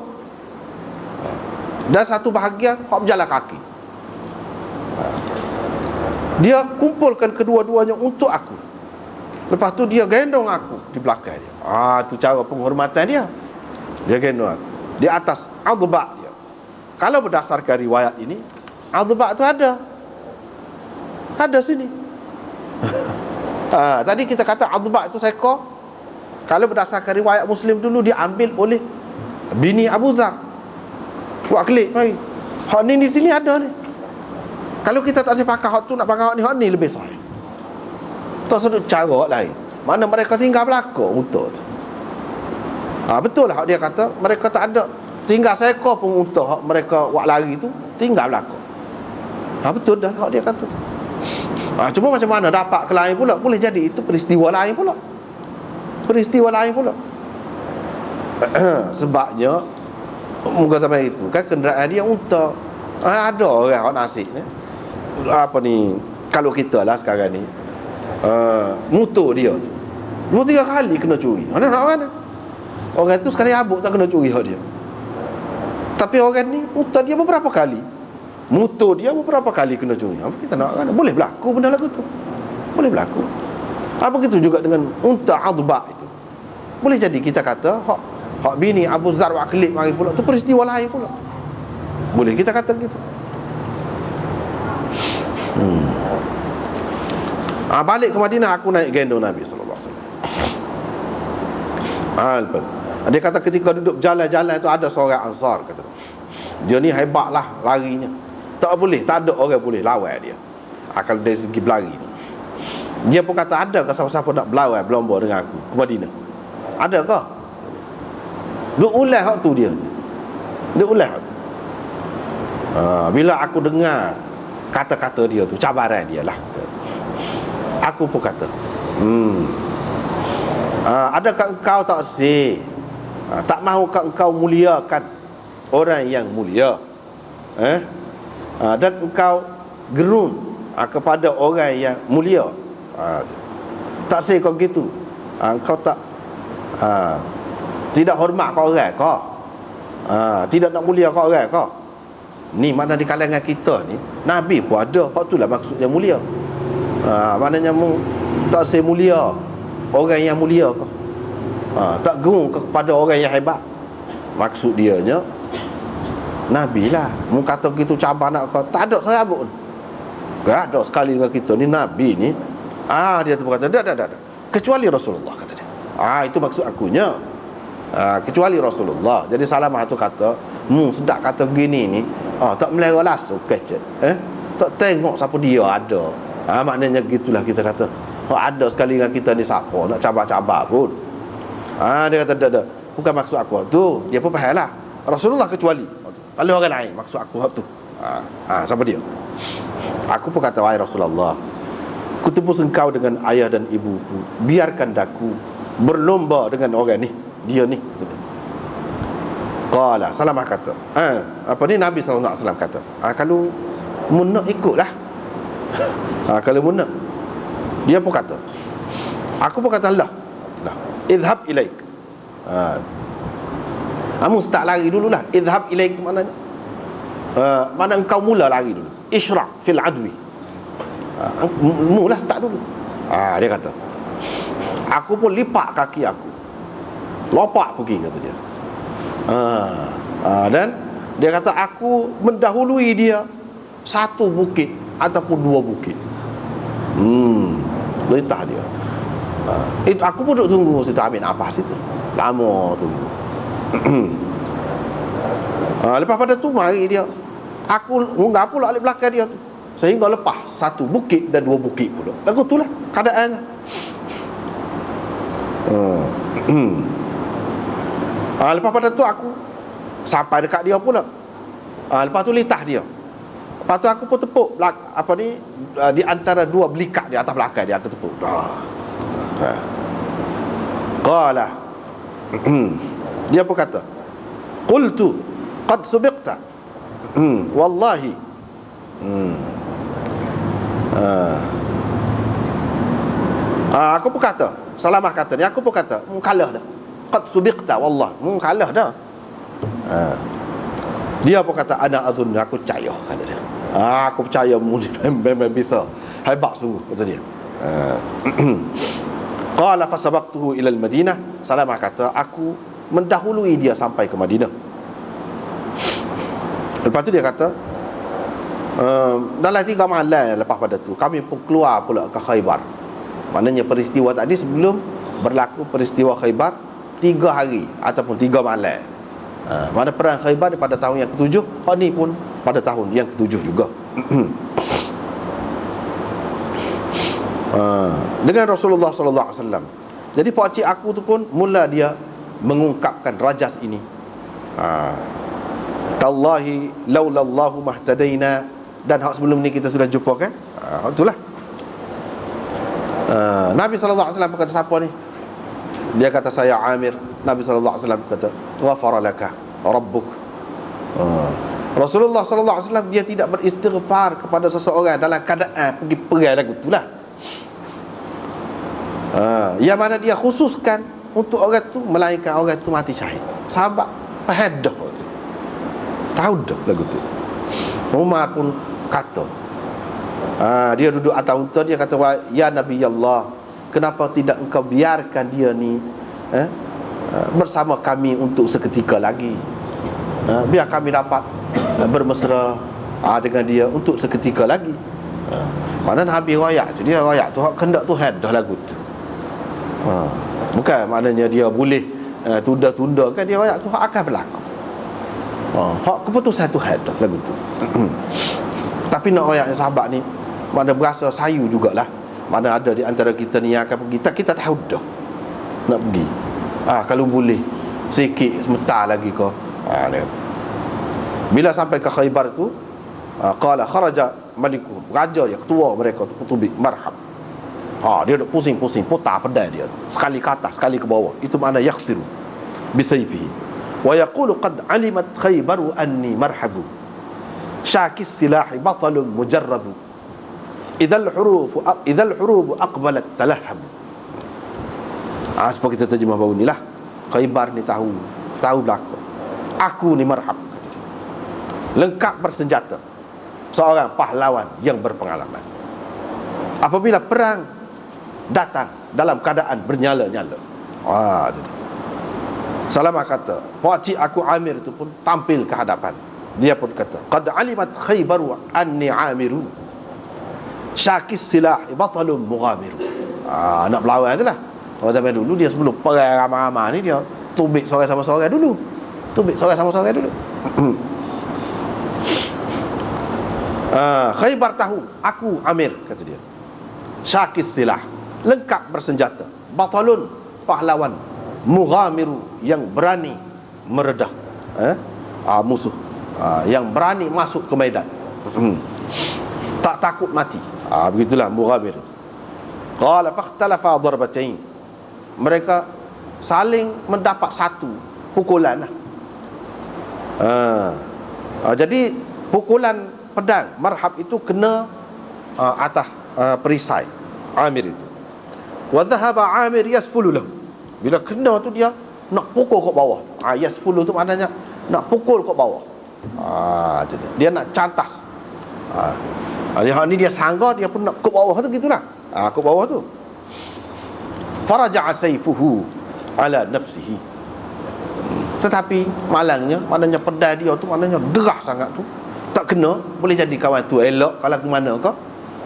A: Dan satu bahagian yang berjalan kaki. Dia kumpulkan kedua-duanya untuk aku. Lepas tu dia gendong aku di belakang dia. Itu cara penghormatan dia. Dia gendong aku di atas adba' dia. Kalau berdasarkan riwayat ini, adba' tu ada sini. Tadi kita kata adba' itu seekor. Kalau berdasarkan riwayat Muslim dulu, dia ambil oleh bini Abu Dzar. Buat klik mari. Hak ni di sini ada ni. Kalau kita tak sepakat hak tu, nak pakai hak ni lebih sahih. Tu sudut cara lain. Mana mereka tinggal belakang untuk tu. Betul lah hak dia kata, mereka tak ada tinggal seekor pun untuk hak mereka buat lari tu, tinggal belakang. Betul dah hak dia kata. Cuma macam mana dapat ke lain pula? Boleh jadi itu peristiwa lain pula. Sebabnya muka zaman itu kan kenderaan dia unta. Ada orang nasib ni, kalau kita lah sekarang ni, motor dia tu 2-3 kali kena curi. Mana nak orang ni? Orang tu sekali habuk tak kena curi hak dia. Tapi orang ni unta dia beberapa kali, motor dia beberapa kali kena curi. Kita nak orang, boleh berlaku benda lagu tu. Boleh berlaku. Begitu juga dengan unta adba' itu. Boleh jadi kita kata hak bini Abu Dzar wa Khalid mari pula tu peristiwa lain pula. Boleh kita kata gitu. Balik ke Madinah, aku naik gendong Nabi sallallahu alaihi wasallam. Dia kata ketika duduk jalan-jalan tu ada seorang Ansar kata. Dia ni hebatlah larinya. Tak ada orang boleh lawan dia. Kalau dari segi berlari. Dia pun kata, ada ke siapa-siapa nak berlomba dengan aku ke Madinah? Ada ke? Dia ulas hak tu dia. Bila aku dengar kata-kata dia tu, cabaran dia lah, aku pun kata, adakah engkau tak tak mahukah engkau muliakan orang yang mulia, dan engkau gerun kepada orang yang mulia? Tak kau gitu. Engkau tak tidak hormat kau orang kau, tidak nak mulia kau orang kau. Ni mana di kalangan kita ni Nabi pun ada. Hak itulah maksudnya mulia. Maknanya tak mulia orang yang mulia kau, tak gerung kepada orang yang hebat. Maksud dia nya Nabi lah. Mu kata gitu cabar nak kau, tak ada saya pun. Tak ada sekali dengan kita ni Nabi ni. Dia tu berkata, tak. Kecuali Rasulullah, kata dia. Itu maksud akunya. Kecuali Rasulullah. Jadi Salamah tu kata, sedap kata begini ni, tak melera langsung kecet. Tak tengok siapa dia ada. Maknanya gitulah kita kata. Ada sekali dengan kita ni siapa nak cabar-cabar pun. Dia kata, tak. Bukan maksud aku tu. Dia pun faham lah. Rasulullah kecuali. Kalau orang lain maksud aku tu. Siapa dia? Aku pun kata, wahai Rasulullah, kutebus engkau dengan ayah dan ibuku, biarkan daku berlomba dengan orang ni, dia ni. Qala, Salamah kata, Nabi sallallahu alaihi wasallam kata, kalau mun nak ikutlah. Kalau mun nak. Dia pun kata, aku pun kata, lah idhab ilaik. Kamu start lari dululah. Idhab ilaik maknanya, mana engkau mula lari dulu. Isra' fil adwi. Mula start dulu. Dia kata, aku pun lipat kaki aku, lopak pergi, kata dia. Dan dia kata aku mendahului dia satu bukit ataupun dua bukit. Litah dia. Itu aku pun duduk tunggu situ Amir Abbas itu. Lama tunggu. Lepas pada tu mari dia. Aku munggah pula alik belakang dia tu. Sehingga lepas satu bukit dan dua bukit pula. Lagu itulah keadaannya. Lepas pada tu aku sampai dekat dia pula. Lepas tu litah dia. Lepas tu aku pun tepuk di antara dua belikat di atas belakang dia, aku tepuk. Qala. Dia pun kata, qultu qad subiqta. Wallahi. Aku pun kata, Salamah kata ni, aku pun kata, kalah dah. Qad subiqta wallah, kalah dah. Dia pun kata, ana azun, aku percaya, kata dia. Aku percaya memang bisa. Hebat sungguh, kata dia. Qala fasabaqtuhu ila al-Madinah. Salamah kata, aku mendahului dia sampai ke Madinah. Lepas tu dia kata, dalam 3 malam lepas pada tu kami pun keluar pula ke Khaybar. Maknanya peristiwa tadi sebelum berlaku peristiwa Khaybar 3 hari ataupun 3 malam. Mana perang Khaybar pada tahun yang ke-7, ni pun pada tahun yang ke-7 juga. Dengan Rasulullah sallallahu alaihi wasallam. Jadi pakcik aku tu pun mula dia mengungkapkan rajas ini. Tallahi laulallahu mahtadaina. Dan hak sebelum ni kita sudah jumpa kan? Itulah. Nabi sallallahu alaihi wasallam kata siapa ni? Dia kata saya Amir. Nabi sallallahu alaihi wasallam kata ghafara laka rabbuk. Rasulullah sallallahu alaihi wasallam dia tidak beristighfar kepada seseorang dalam keadaan pergi perang lagu itulah. Yang mana dia khususkan untuk orang tu, melainkan orang tu mati syahid. Sahabat pahadah tu. Tahu dah lagu tu. Umar pun kata, dia duduk atas unta, dia kata, ya Nabi Allah, kenapa tidak engkau biarkan dia ni bersama kami untuk seketika lagi, biar kami dapat bermesra dengan dia untuk seketika lagi. Mana Nabi rayak tu, dia rayak tu hak kendak Tuhan dah lagu tu. Bukan maknanya dia boleh tunda-tunda kan, dia rayak tu hak akan berlaku. Hak keputusan Tuhan dah lagu tu. Tapi nak rayaknya sahabat ni, mana berasa sayu jugalah. Mana ada di antara kita ni yang akan pergi, kita tahu dah nak pergi. Kalau boleh sikit sebentar lagi ke. Bila sampai ke Khaybar tu, qala kharaja maliku, raja dia, ketua mereka tu, Kutubi Marhab. Dia duk pusing-pusing, putar pedang dia, sekali ke atas, sekali ke bawah. Itu makna yakhtiru bisayfihi. Wa yaqulu qad alimat Khaybaru anni marhabu. Syakis silahi batalun mujarrabu. Idhal hurubu aqbalat talahhab. Seperti kita terjemah baru ni lah. Khaybar ni tahu belakang. Aku ni marhab, lengkap bersenjata, seorang pahlawan yang berpengalaman. Apabila perang datang dalam keadaan bernyala-nyala. Salamah kata, pakcik aku Amir itu pun tampil ke hadapan. Dia pun kata, qad alimat Khaybaru anni amiru syakis silah batalun mughamiru. Nak berlawan tu lah. Orang zaman dulu dia sebelum perang ramai-ramai ni, dia tubik seorang sama seorang dulu. Khaybar tahu aku Amir, kata dia, syakis silah, lengkap bersenjata, batalun, pahlawan, mughamiru, yang berani meredah musuh, yang berani masuk ke medan, tak takut mati. Begitulah mughamir. Qala fakhtalafa darbatain. Mereka saling mendapat satu pukulan lah. Jadi pukulan pedang Marhab itu kena atas perisai Amir itu. Wa dhahaba Amir yasfulu lahu. Bila kena tu dia nak pukul ke bawah. Yasfulu tu maknanya nak pukul ke bawah. Jadi dia nak cantas. Yang ni dia sangga, dia pun nak ke bawah tu, gitulah. Ke bawah tu. Faraja'a sayfuhu ala nafsihi. Tetapi malangnya, maknanya pedai dia tu maknanya derah sangat tu. Tak kena, boleh jadi kawan tu elok kalau ke mana ke,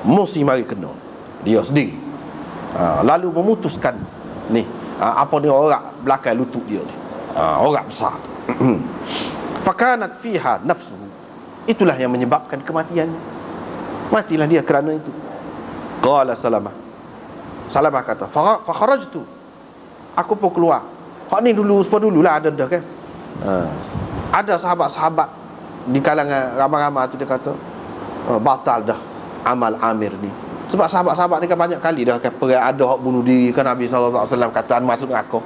A: mesti mari kena dia sendiri. Lalu memutuskan ni, apa ni orang belakang lutut dia ni, orang besar. Fakanat fiha nafsuhu, itulah yang menyebabkan kematian. Matilah dia kerana itu. Qala Salamah kata, fa kharajtu, aku pun keluar. Hak ni dulu sepuluh dululah ada dah kan. Ada sahabat-sahabat di kalangan ramai-ramai tu dia kata, batal dah amal Amir ni. Sebab sahabat-sahabat ni kan banyak kali dah kan perang, ada hak bunuh diri kan, Nabi sallallahu alaihi wasallam kata masuk neraka.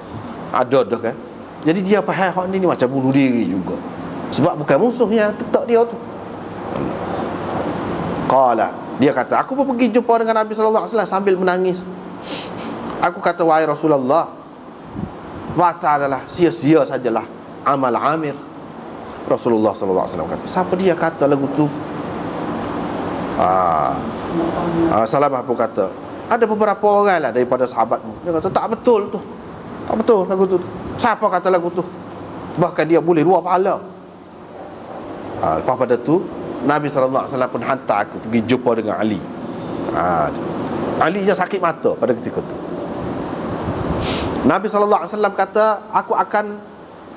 A: Ada dah kan. Jadi dia faham hak ni macam bunuh diri juga. Sebab bukan musuh yang tetap dia tu. Qala, dia kata, aku pun pergi jumpa dengan Nabi sallallahu alaihi wasallam sambil menangis. Aku kata, wahai Rasulullah, batal adalah sia-sia sajalah amal Amir. Rasulullah sallallahu alaihi wasallam kata, siapa dia kata lagu tu? Salamah pun kata, ada beberapa orang lah daripada sahabatmu. Dia kata, tak betul tu, tak betul lagu tu. Siapa kata lagu tu? Bahkan dia boleh dua pahala. Lepas pada tu Nabi sallallahu alaihi wasallam pun hantar aku pergi jumpa dengan Ali. Ali je sakit mata pada ketika tu. Nabi sallallahu alaihi wasallam kata, aku akan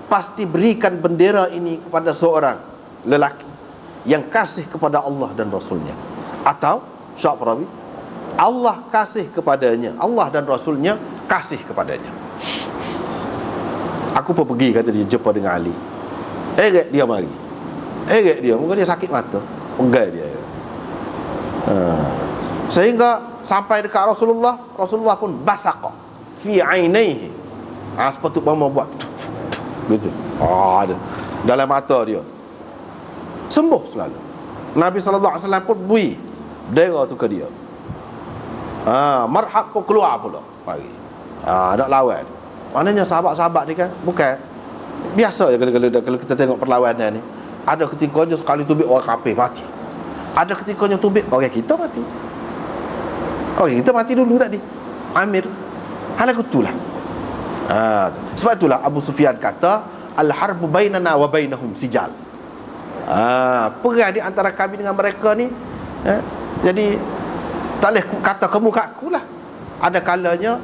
A: pasti berikan bendera ini kepada seorang lelaki yang kasih kepada Allah dan Rasulnya. Atau Syekh Perawi, Allah kasih kepadanya, Allah dan Rasulnya kasih kepadanya. Aku pun pergi, kata dia, jumpa dengan Ali. Eret dia mari, eret dia, muka dia sakit mata, pegai dia. Sehingga sampai dekat Rasulullah, Rasulullah pun basaqa fi ainaihi. Sepatut mama buat gitu. Dalam mata dia. Sembuh selalu. Nabi sallallahu alaihi wasallam pun bui dera tu ke dia. Marhab pun keluar pula mari. Nak lawan. Maknanya sahabat-sahabat ni kan bukan biasa je kalau kita tengok perlawanan ni. Ada ketikanya sekali tubik orang kafir mati. Ada ketikanya tubik orang kita mati. Orang kita mati dulu tadi. Amir. Hal itulah. Sebab itulah Abu Sufyan kata, al-harbu bainana wa bainahum sijal. Perang di antara kami dengan mereka ni, jadi tak boleh kata kamu kat aku lah. Ada kalanya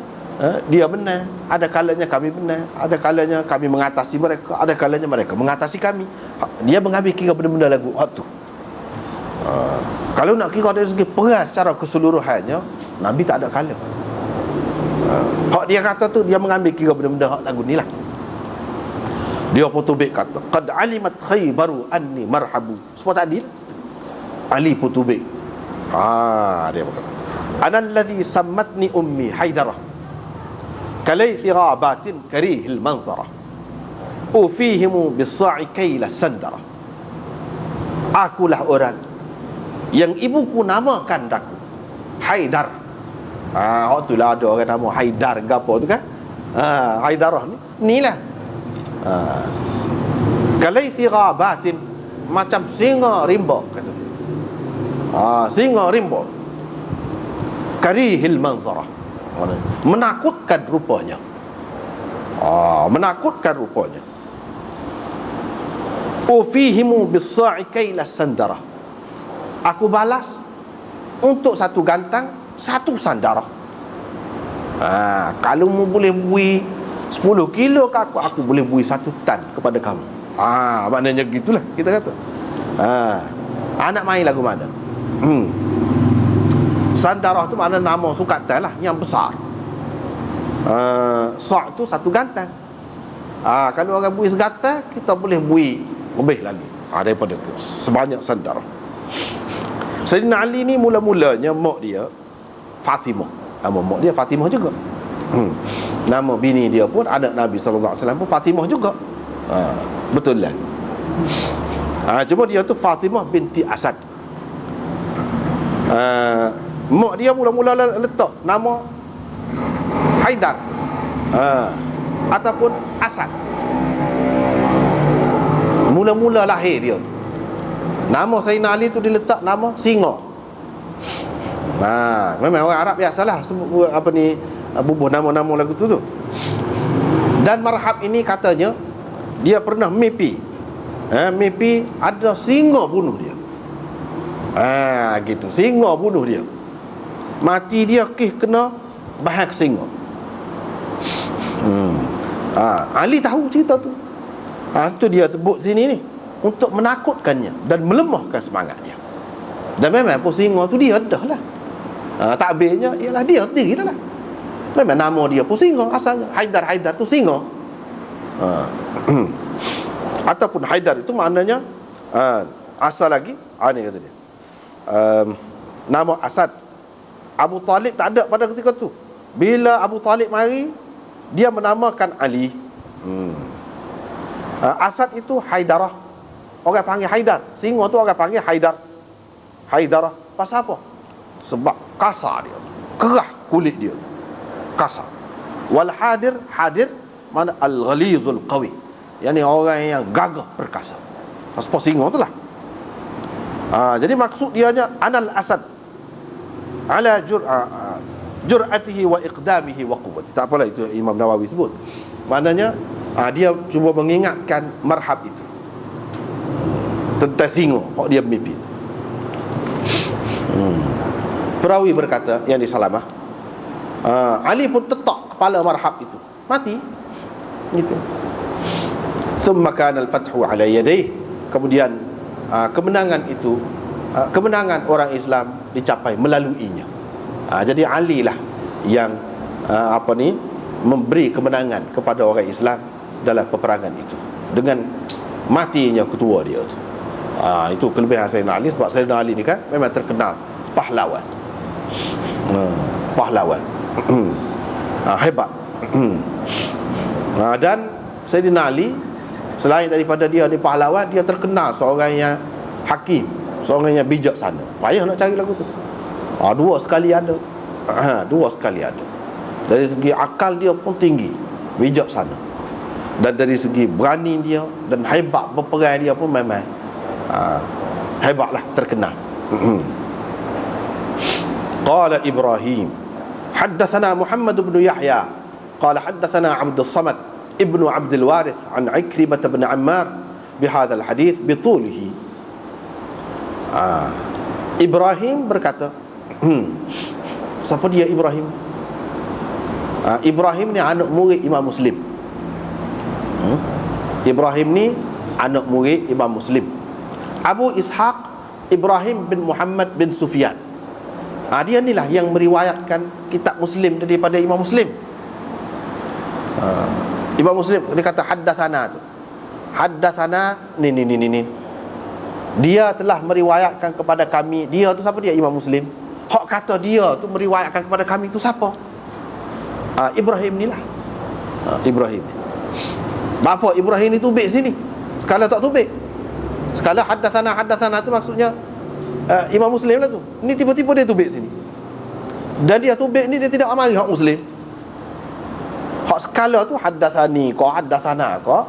A: dia benar, ada kalanya kami benar, ada kalanya kami mengatasi mereka, ada kalanya mereka mengatasi kami. Dia mengambil kira benda-benda lagu waktu. Kalau nak kira dari segi perang secara keseluruhannya, Nabi tak ada kala. Hak dia kata tu, dia mengambil kira benda-benda hak lagu ni lah. Dia pun tubik kata, qad alimat Khaybaru anni marhabu. Sebab tadi Ali pun tubik. Dia berkata, ana alladhi sammatni ummi Haidarah kalaythi ghabatin karihil manzarah ufihimu bis-sa'i kayla sandara. Akulah orang yang ibuku namakan aku Haidar. Waktu lah ada orang nama Haidar ke apa tu kan. Haidarah ni lah. Kalaythi ghabatin, macam singa rimba kata. Singa rimba karihil manzarah, menakutkan rupanya. Menakutkan rupanya. Ufihimu bis-sa'i kayla sandara. Aku balas untuk satu gantang satu sandarah. Kalau mu boleh bui 10 kilo ke aku boleh bui 1 tan kepada kamu. Maknanya gitulah kita kata. Anak main lagu mana? Sandarah tu makna nama sukatan lah, yang besar. Sa' tu satu gantang. Kalau orang bui segatan, kita boleh bui lebih lagi daripada tu, sebanyak sandarah. Sayyidina Ali ni mula-mulanya mak dia Fatimah. Nama mak dia Fatimah juga. Nama bini dia pun, anak Nabi sallallahu alaihi wasallam pun Fatimah juga. Betul lah. Cuma dia tu Fatimah binti Asad. Mak dia mula-mula letak nama Haidar ataupun Asad. Mula-mula lahir dia, nama Sayyidina Ali tu diletak nama singa. Memang orang Arab biasalah apa ni, bubuh nama-nama lagu tu. Dan marhab ini katanya dia pernah mimpi, mimpi ada singa bunuh dia. Gitu, singa bunuh dia. Mati dia kena bahan singa. Ali tahu cerita tu. Itu dia sebut sini ni untuk menakutkannya dan melemahkan semangat dia. Dan memang pun singa tu dia dah lah. Takbirnya ialah dia sendiri dah lah. Memang nama dia pun singa asalnya. Haidar tu singa. Ataupun Haidar itu maknanya asal lagi ni kata dia, nama Asad. Abu Talib tak ada pada ketika tu. Bila Abu Talib mari, dia menamakan Ali. Asad itu Haidarah, orang panggil Haidar. Singa tu orang panggil Haidarah. Pasal apa? Sebab kasar dia, kerah kulit dia, kasar. Wal hadir mana al-ghalizul qawi, yakni orang yang gagah perkasa. Pasal singa tu lah. Jadi maksud dia nya anal asad ala jur'atihi wa iqdamihi wa quwwati. Tak apalah itu Imam Nawawi sebut. Maknanya dia cuba mengingatkan marhab itu tentang singa kok dia mimpi itu. Perawi berkata, yang disalamah, Ali pun tetak kepala marhab itu, mati gitu. Thumma kana al-fathu ala yadayhi. Kemudian kemenangan itu, kemenangan orang Islam dicapai melaluinya. Jadi Ali lah yang memberi kemenangan kepada orang Islam dalam peperangan itu dengan matinya ketua dia tu. Itu kelebihan Sayyidina Ali. Sebab Sayyidina Ali ni kan memang terkenal pahlawan. Pahlawan. Hebat. Dan Sayyidina Ali selain daripada dia ni pahlawan, dia terkenal seorang yang hakim, seorang yang bijaksana. Payah nak cari lagu tu. Dua sekali ada. Dua sekali ada. Dari segi akal dia pun tinggi, bijaksana. Dan dari segi berani dia dan hebat berperang dia pun memang hebatlah, terkenal. Qala Ibrahim haddatsana Muhammad bin Yahya qala haddatsana Abdus Samad ibnu Abdul Warith an Ikrimah bin Ammar bihadha al-hadith bitulihi. Ibrahim berkata, siapa dia Ibrahim? Ibrahim ni anak murid Imam Muslim. Ibrahim ni anak murid Imam Muslim. Abu Ishaq Ibrahim bin Muhammad bin Sufyan. Dia ni lah yang meriwayatkan kitab Muslim daripada Imam Muslim. Imam Muslim dia kata haddatsana tu. Haddatsana ni. Dia telah meriwayatkan kepada kami. Dia tu siapa dia? Imam Muslim. Hak kata dia tu meriwayatkan kepada kami tu siapa? Ibrahim ni lah. Ibrahim. Bapa Ibrahim ni tubik sini. Sekala tak tubik. Sekala haddatsana tu maksudnya Imam Muslim lah tu. Ni tiba-tiba dia tubik sini. Dan dia tubik ni dia tidak amari hak Muslim. Hak sekala tu haddatsani ko haddatsana ko,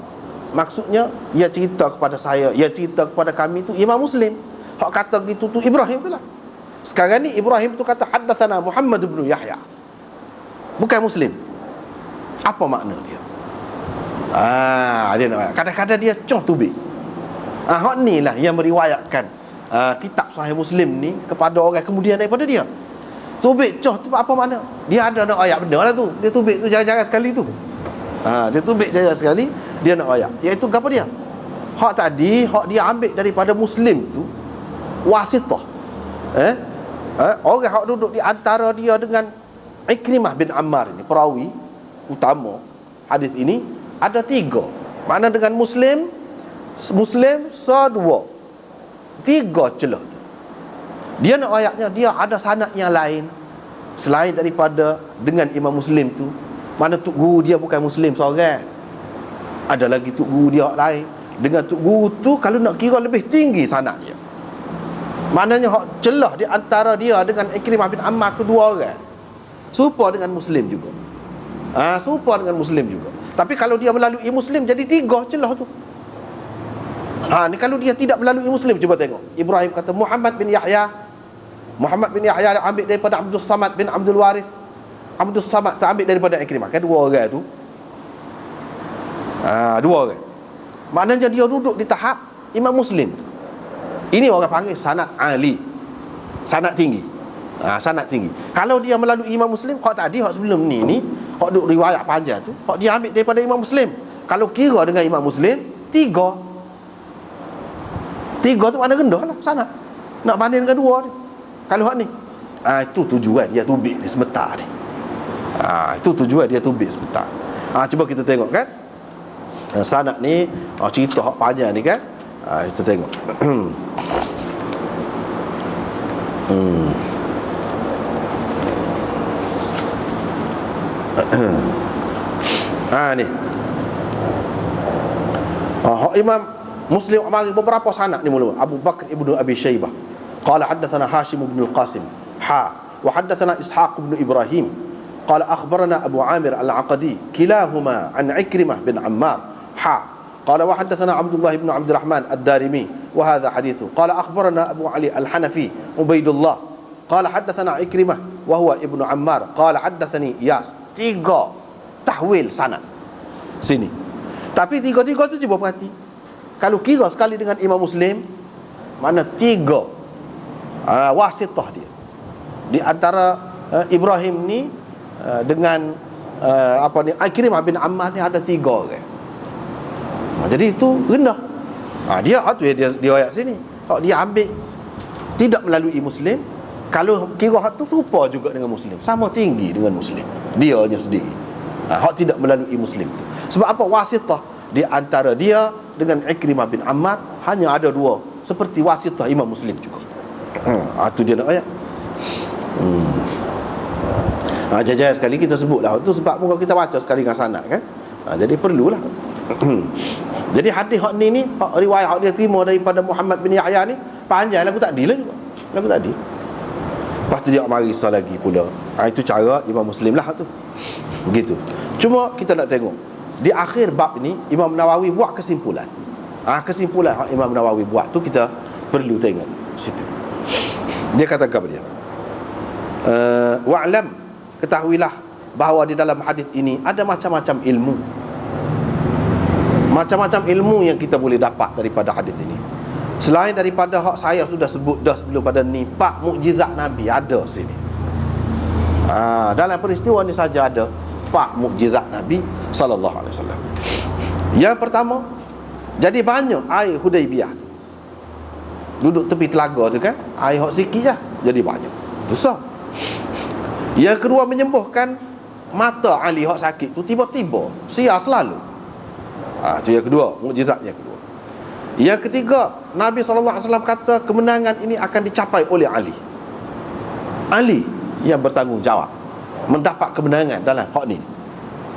A: maksudnya ia cerita kepada saya, ia cerita kepada kami tu Imam Muslim. Hak kata gitu tu Ibrahim tu lah. Sekarang ni Ibrahim tu kata haddatsana Muhammad bin Yahya, bukan Muslim. Apa makna dia? Dia nak kadang-kadang dia coh tubik. Hak ni lah yang meriwayatkan kitab Sahih Muslim ni kepada orang kemudian daripada dia. Tubik coh tu apa makna? Dia ada nak ayat benda lah tu. Dia tubik tu jarang-jarang sekali tu. Dia tubik jarang sekali, dia nak ayat. Iaitu apa dia? Hak tadi, hak dia ambil daripada Muslim tu wasitah. Orang hak duduk di antara dia dengan Ikrimah bin Ammar ni, perawi utama hadis ini ada 3. Makna dengan Muslim sedua, 3 celah. Dia nak ayatnya, dia ada sanad yang lain selain daripada dengan Imam Muslim tu. Mana tok guru dia bukan Muslim seorang, ada lagi tok guru dia lain. Dengan tok guru tu kalau nak kira lebih tinggi sanad dia. Maknanya hak celah di antara dia dengan Ikrimah bin Ammar tu 2 orang. Serupa dengan Muslim juga. Serupa dengan Muslim juga. Tapi kalau dia melalui Muslim jadi 3 celah tu. Ni kalau dia tidak melalui Muslim, cuba tengok. Ibrahim kata Muhammad bin Yahya ambil daripada Abdus Samad bin Abdul Warith. Abdus Samad tak ambil daripada Ikrimah. Kan 2 orang tu. 2 orang. Maknanya dia duduk di tahap Imam Muslim. Ini orang panggil sanad ali, sanad tinggi. Sanad tinggi. Kalau dia melalui Imam Muslim, hak tadi, hak sebelum ni hak duk riwayat panjang tu, hak dia ambil daripada Imam Muslim. Kalau kira dengan Imam Muslim, tiga tu mana rendah lah sanad. Nak banding dengan dua ni. Kalau hak ni, itu tujuan dia tubik ni sebentar ni. Itu tujuan dia tubik sebentar. Cuba kita tengok kan. Sanad ni cerita hak panjang ni kan. Kita tengok. Ni. Imam Muslim mari beberapa sanad ni mula. Abu Bakr ibnu Abi Syaibah qala haddatsana Hashim ibn al-Qasim wa haddatsana Ishaq ibn Ibrahim qala akhbarana Abu Amir al-Aqadi kilahuma an Ikrimah bin Ammar qala wa haddatsana Abdullah ibn Abdul Rahman ad-Darimi wa hadha hadithu qala akhbarana Abu Ali al-Hanafi Ubaidullah qala haddatsana Ikrimah wa huwa ibnu Ammar qala haddatsani Iyas. Tiga tahwil sanad sini. Tapi tiga-tiga tu cuba perhati. Kalau kira sekali dengan Imam Muslim, mana tiga wasitah dia. Di antara Ibrahim ni dengan Ikrimah bin Ammar ni ada tiga orang. Jadi itu rendah. Dia ayat sini. Kalau dia ambil tidak melalui Muslim, kalau kira hak tu serupa juga dengan Muslim, sama tinggi dengan Muslim, dia hanya sendiri. Hak tidak melalui Muslim tu. Sebab apa? Wasitah di antara dia dengan Ikrimah bin Ammar hanya ada dua, seperti wasitah Imam Muslim juga. Itu dia nak ayat. Jajah sekali kita sebutlah. Itu sebab muka kita baca sekali dengan sanad kan. Jadi perlulah. Jadi hadis hak ni hak riwayat hak dia terima daripada Muhammad bin Yahya ni panjang lagu takdi lah juga. Lagu takdi. Lepas tu dia mari sah lagi pula. Itu cara Imam Muslim lah tu. Begitu. Cuma kita nak tengok di akhir bab ni Imam Nawawi buat kesimpulan. Kesimpulan yang Imam Nawawi buat tu kita perlu tengok situ. Dia kata apa dia? Wa'lam, ketahuilah bahawa di dalam hadis ini ada macam-macam ilmu. Macam-macam ilmu yang kita boleh dapat daripada hadis ini. Selain daripada hak saya sudah sebut dah sebelum pada ni, 4 mukjizat Nabi ada sini. Dalam peristiwa ni saja ada 4 mukjizat Nabi sallallahu alaihi wasallam. Yang pertama, jadi banyak air Hudaibiyah. Duduk tepi telaga tu kan, air hok sikit je jadi banyak. Besar. Yang kedua, menyembuhkan mata Ali hok sakit tu tiba-tiba, siar selalu. Itu yang kedua, mukjizat yang kedua. Yang ketiga, Nabi sallallahu alaihi wasallam kata kemenangan ini akan dicapai oleh Ali. Ali yang bertanggungjawab mendapat kemenangan dalam hak ni.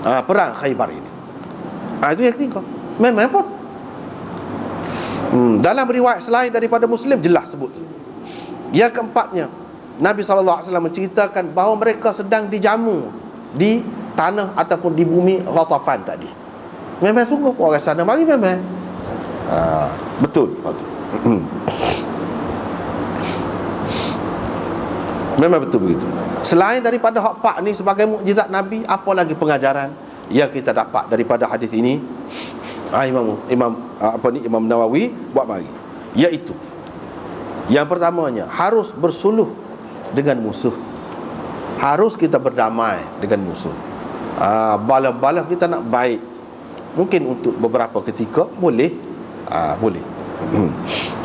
A: Perang Khaybar ini. Itu yang ketiga. Memang pun dalam riwayat selain daripada Muslim jelas sebut. Yang keempatnya, Nabi SAW menceritakan bahawa mereka sedang dijamu di tanah ataupun di bumi Ghatafan tadi. Memang sungguh orang sana mari memang. Betul. Memang betul begitu. Selain daripada hak pak ni sebagai mukjizat Nabi, apa lagi pengajaran yang kita dapat daripada hadis ini? Imam Nawawi buat mari, iaitu yang pertamanya, harus bersuluh dengan musuh. Harus kita berdamai dengan musuh. Bala-bala kita nak baik, mungkin untuk beberapa ketika boleh. Boleh.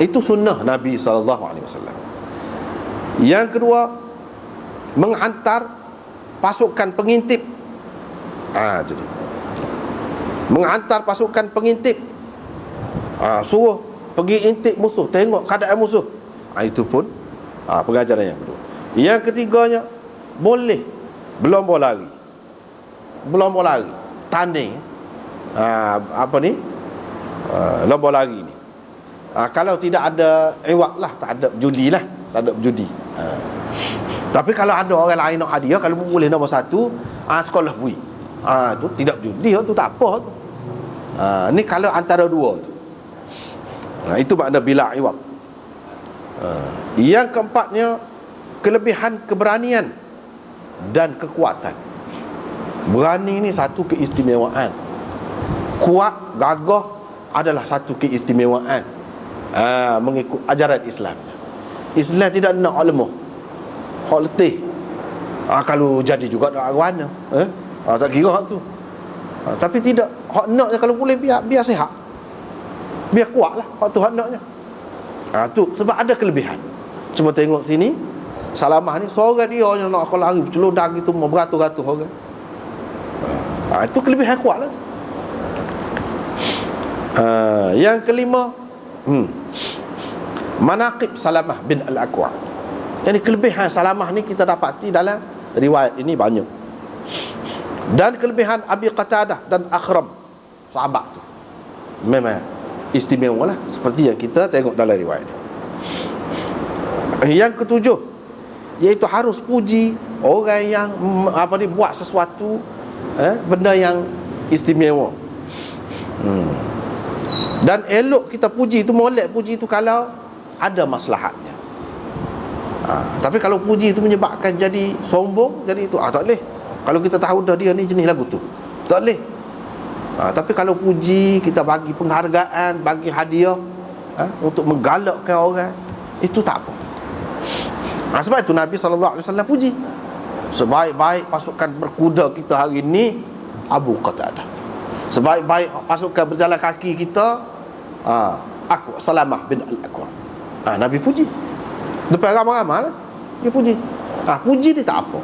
A: Itu sunnah Nabi SAW. Yang kedua, menghantar pasukan pengintip. Itu dia. Menghantar pasukan pengintip. Suruh pergi intip musuh, tengok keadaan musuh. Itu pun pengajaran yang kedua. Yang ketiganya, boleh berlomba lari. Berlomba lari, tanding. Lomba lari ni. Kalau tidak ada iwak lah, tak ada judi lah, tak ada judi. Tapi kalau ada orang lain nak hadiah, kalau boleh nombor 1, sekolah bui. Tu tidak judi, tu tak apa tu. Ni kalau antara dua tu. Itu makna bila iwak. Yang keempatnya, kelebihan keberanian dan kekuatan. Berani ni satu keistimewaan. Kuat, gagah, adalah satu keistimewaan mengikut ajaran Islam. Islam tidak nak ilmu hak letih. Kalau jadi juga nak warna, tak kira hak tu. Tapi tidak, hak naknya kalau boleh biar sihat, biar kuatlah hak tu hak naknya. Tu sebab ada kelebihan. Cuma tengok sini Salamah ni seorang dia yang nak kalau lari celodang gitu mau beratus-ratus orang. Itu kelebihan kuat lah. Yang kelima, manaqib Salamah bin Al-Aqwa. Jadi kelebihan Salamah ni kita dapati dalam riwayat ini banyak. Dan kelebihan Abi Qatadah dan Akhram, sahabat tu, memang istimewa lah, seperti yang kita tengok dalam riwayat. Yang ketujuh, iaitu harus puji orang yang buat sesuatu benda yang istimewa. Dan elok kita puji itu, molek puji itu kalau ada maslahatnya. Tapi kalau puji itu menyebabkan jadi sombong, jadi itu tak boleh. Kalau kita tahu dah dia ni jenis lagu tu, tak boleh. Tapi kalau puji, kita bagi penghargaan, bagi hadiah untuk menggalakkan orang, itu tak apa. Sebab itu Nabi SAW puji sebaik-baik pasukan berkuda kita hari ni Abu Qatadah, sebaik-baik pasukan berjalan kaki kita aku Salamah bin Al-Aqwa. Nabi puji depan ramai-ramai lah, dia puji. Puji ni tak apa,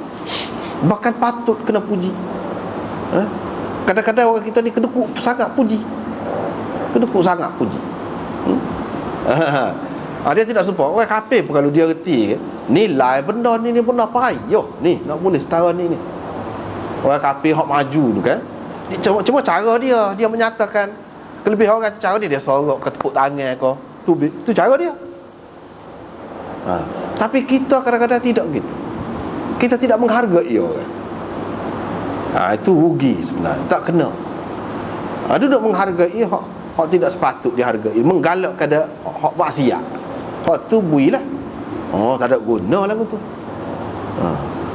A: bahkan patut kena puji. Kadang-kadang orang kita ni kedekut sangat puji, kedekut sangat puji. Dia tidak suka. Orang kafir pun kalau dia reti nilai benda ni benda payah ni nak boleh setara ni. Orang kafir hak maju tu kan, dia cuma cara dia menyatakan kelebihan orang, cara dia sorok ke tepuk tangan ke, tu cara dia. Tapi kita kadang-kadang tidak begitu. Kita tidak menghargai orang. Itu rugi sebenarnya, tak kena. Duduk menghargai hak tidak sepatut dihargai, menggalakkan dia hak maksiat, hak tu builah. Tak ada guna lagu tu.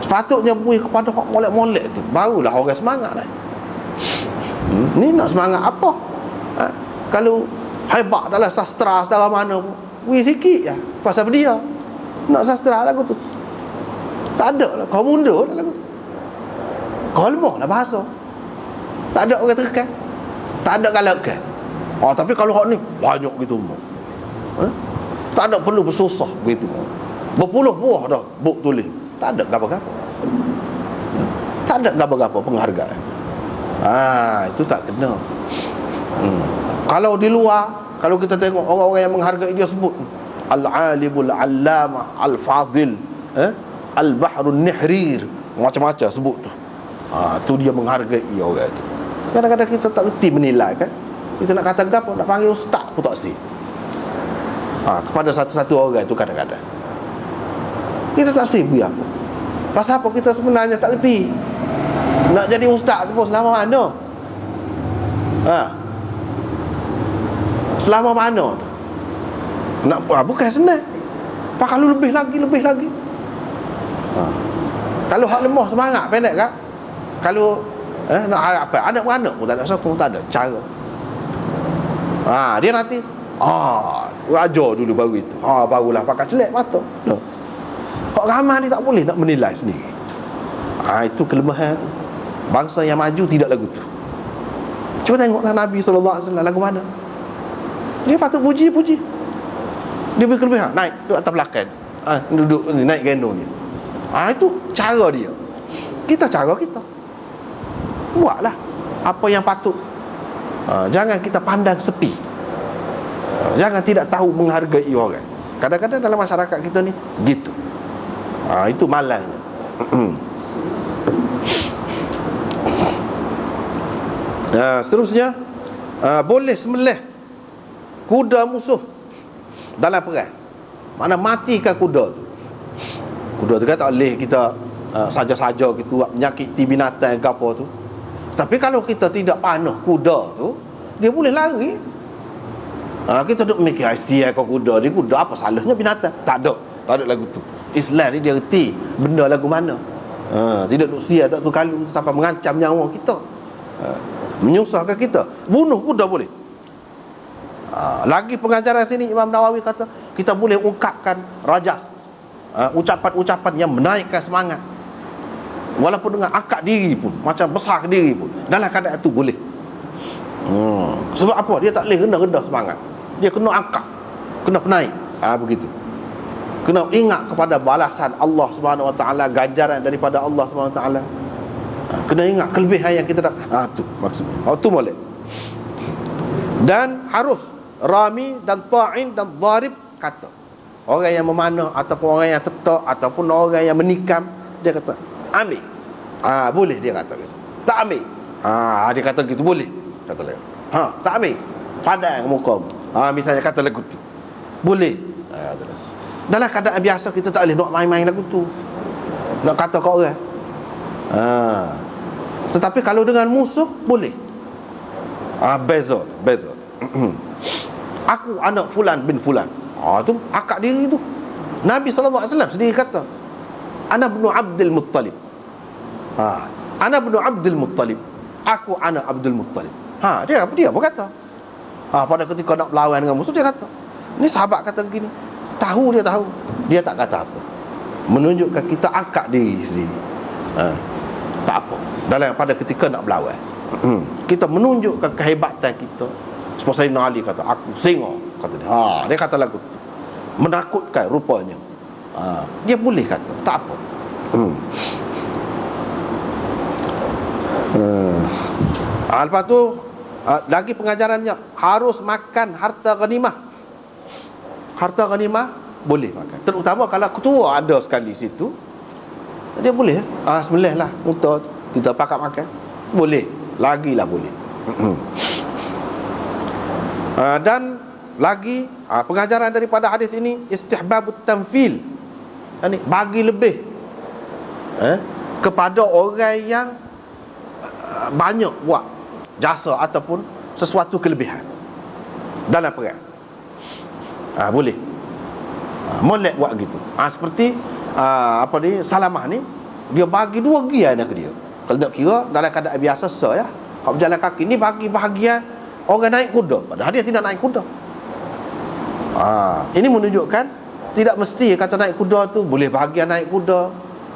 A: Sepatutnya bui kepada hak molek-molek tu, barulah orang semangat lah. Ni nak semangat apa? Kalau hebat dalam sastra dalam mana pun, bui sikit je pasal dia nak sastra lagu tu. Tak ada lah, kau mundur lah lagu tu. Kau lemah lah bahasa, tak ada orang tekan, tak ada galakkan. Tapi kalau hak ni banyak gitu, tak ada perlu bersusah begitu. Berpuluh buah dah buk tulis, tak ada apa-apa. Tak ada apa-apa penghargaan. Itu tak kena. Kalau di luar, kalau kita tengok orang-orang yang menghargai dia sebut Al-Alimul Allamah Al-Fadil, Al-Bahrun Nihrir, macam-macam sebut tu. Tu dia menghargai orang itu. Kadang-kadang kita tak reti menilai kan. Kita nak kata apa, nak panggil ustaz pun tak si. Kepada satu-satu orang itu kadang-kadang kita tak si beri apa. Pasal apa kita sebenarnya tak reti. Nak jadi ustaz tu pun selama mana? Selama mana tu? Nak bukan senang. Kalau lebih lagi. Kalau hak lemah semangat pendek kan. Kalau nak harap apa, anak-anak pun tak ada sokong, tak ada cara. Dia nanti raja dulu baru itu. Barulah pakai celek mata. Hak ramai ni tak boleh nak menilai sendiri. Itu kelemahan tu. Bangsa yang maju tidak lagu tu. Cuba tengoklah Nabi SAW lagu mana. Dia patut puji. Dia berkelebihan, naik duduk atas belakang, duduk naik gendong dia. Itu cara dia. Kita cara kita. Buatlah apa yang patut. Jangan kita pandang sepi. Jangan tidak tahu menghargai orang. Kadang-kadang dalam masyarakat kita ni gitu. Itu malangnya. Seterusnya, boleh sembelih kuda musuh dalam perang. Mana matikan kuda tu. Kuda tu kan tak boleh kita saja-saja gitu menyakiti binatang ke apa tu. Tapi kalau kita tidak panah kuda tu, dia boleh lari. Kita duk mikir sia kau kuda, dia kuda apa salahnya binatang? Tak ada lagu tu. Islam ni dia reti benda lagu mana. Tidak duk sia tak tu kalau sampai mengancam nyawa kita, menyusahkan kita. Bunuh kuda boleh. Lagi pengajaran sini Imam Nawawi kata kita boleh ungkapkan rajas, ucapan-ucapan yang menaikkan semangat, walaupun dengan angkat diri pun, macam besar diri pun, dalam keadaan itu boleh. Sebab apa? Dia tak boleh rendah-rendah semangat, dia kena angkat, kena penaik. Begitu. Kena ingat kepada balasan Allah Subhanahu Wa Taala, ganjaran daripada Allah Subhanahu Wa Taala. Kena ingat kelebihan yang kita dapat. Tu maksudnya. Tu boleh. Dan harus rami dan ta'in dan dharib kata. Orang yang memanah ataupun orang yang tetak ataupun orang yang menikam, dia kata ambil. Boleh dia kata. Tak ambil. Dia kata gitu boleh. Kata lagu. Tak ambil. Padang muka. Misalnya kata lagu tu. Boleh. Dalam keadaan biasa kita tak boleh nak main-main lagu tu, nak kata kat orang. Tetapi kalau dengan musuh boleh. Beza. Aku anak fulan bin fulan. Tu akak diri tu. Nabi SAW sendiri kata, ana ibnu Abdul Muttalib. Ana ibnu Abdul Muttalib. Aku anak Abdul Muttalib. Dia apa kata? Pada ketika nak berlawan dengan musuh, dia kata. Ni sahabat kata begini. Tahu, dia tak kata apa, menunjukkan kita angkat diri sendiri. Tak apa. Dalam pada ketika nak berlawan, kita menunjukkan kehebatan kita. Seperti Sayyidina Ali kata, aku singa, kata dia. Dia kata lagu tu menakutkan rupanya. Dia boleh kata tak apa. Lepas tu lagi pengajarannya, harus makan harta ghanimah. Harta ghanimah boleh makan, terutama kalau ketua ada sekali situ, dia boleh. Sembelih lah unta, kita pakat makan, boleh, lagilah boleh. Dan lagi pengajaran daripada hadis ini, istihbabut tamfil, bagi lebih kepada orang yang banyak buat jasa ataupun sesuatu kelebihan dalam perang. Boleh. Molek buat gitu. Seperti Salamah ni, dia bagi 2 bahagian ke dia. Kalau nak kira dalam keadaan biasa ya, kalau berjalan kaki ni bagi bahagian orang naik kuda, padahal dia tidak naik kuda. Ini menunjukkan tidak mesti kata naik kuda tu boleh bahagian naik kuda.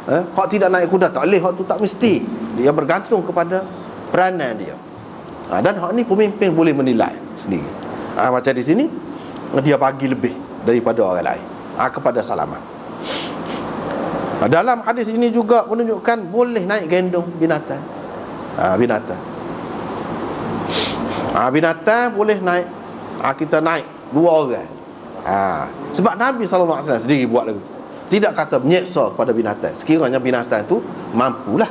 A: Kalau tidak naik kuda tak boleh, hak tu tak mesti. Dia bergantung kepada peranan dia. Dan hak ni pemimpin boleh menilai sendiri. Macam di sini dia bagi lebih daripada orang lain kepada Salamah. Dalam hadis ini juga menunjukkan boleh naik gendong binatang. Binatang boleh naik. Kita naik 2 orang. Sebab Nabi SAW sendiri buat lagu, tidak kata menyeksa kepada binatang. Sekiranya binatang tu mampulah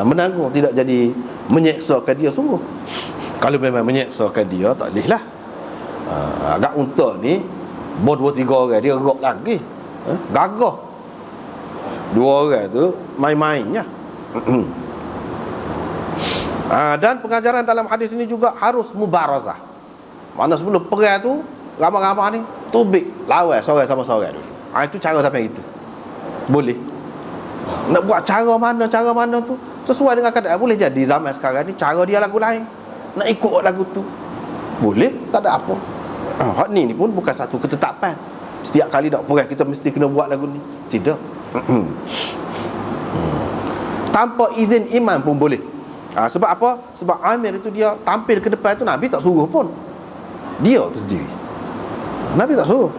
A: menanggung, tidak jadi menyeksakan dia sungguh. Kalau memang menyeksakan dia, tak boleh lah. Agak unta ni 2-3 orang dia gerak lagi, gagah. 2 orang tu main-mainnya. Dan pengajaran dalam hadis ini juga harus mubarazah. Mana sebelum perang tu ramai-ramai ni tubik lawan seorang sama seorang dulu. Itu cara sampai itu boleh. Nak buat cara mana tu sesuai dengan keadaan. Boleh jadi zaman sekarang ni cara dia lagu lain, nak ikut lagu tu boleh, tak ada apa. Hak ni pun bukan satu ketetapan setiap kali nak perang kita mesti kena buat lagu ni. Tidak. Tanpa izin imam pun boleh. Sebab apa? Sebab Amir itu dia tampil ke depan tu, Nabi tak suruh pun. Dia tu sendiri, Nabi tak suruh.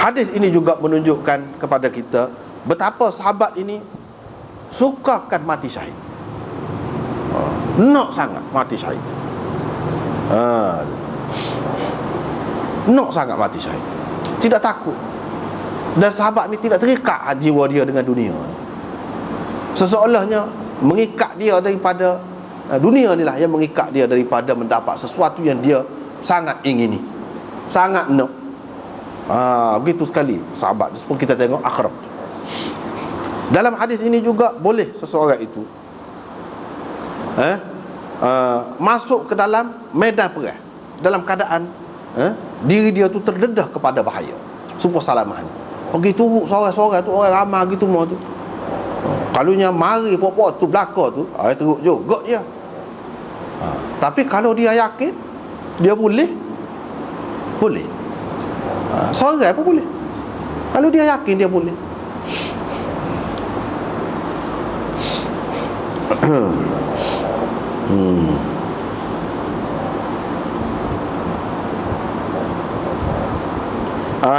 A: Hadis ini juga menunjukkan kepada kita betapa sahabat ini sukakan mati syahid. Nak sangat mati syahid. Nak sangat mati syahid, tidak takut. Dan sahabat ni tidak terikat jiwa dia dengan dunia. Seseolahnya mengikat dia daripada dunia ni lah, yang mengikat dia daripada mendapat sesuatu yang dia sangat ingini, sangat nak. Begitu sekali sahabat. Seperti kita tengok akhrab. Dalam hadis ini juga boleh seseorang itu masuk ke dalam medan perang dalam keadaan diri dia tu terdedah kepada bahaya. Sumpah Salamah ni pergi turut seorang-seorang tu, orang ramai gitu semua tu. Kalunya mari pokok tu belakang tu, teruk juga dia. Tapi kalau dia yakin Dia boleh? Boleh. Seorang pun boleh. Kalau dia yakin dia boleh.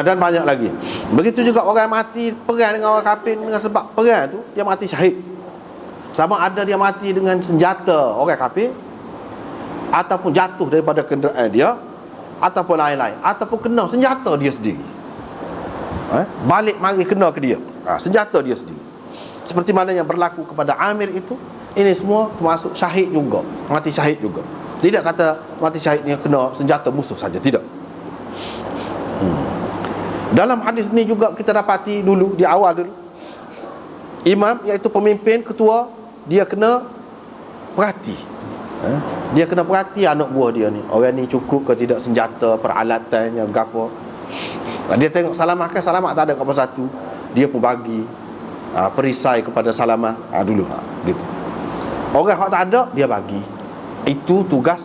A: Dan banyak lagi. Begitu juga orang mati perang dengan orang kafir dengan sebab perang tu dia mati syahid. Sama ada dia mati dengan senjata orang kafir, ataupun jatuh daripada kenderaan dia, ataupun lain-lain, ataupun kena senjata dia sendiri. Balik mari kena ke dia, senjata dia sendiri. Seperti mana yang berlaku kepada Amir itu. Ini semua termasuk syahid juga, mati syahid juga. Tidak kata mati syahid ni kena senjata musuh saja, tidak. Dalam hadis ni juga kita dapati dulu, di awal dulu, imam iaitu pemimpin, ketua, dia kena perhati. Dia kena perhati anak buah dia ni, orang ni cukup ke tidak senjata, peralatannya, gapo. Dia tengok Salamah kan, Salamah tak ada apa satu, dia pun bagi perisai kepada Salamah dulu, gitu. Orang yang tak ada, dia bagi. Itu tugas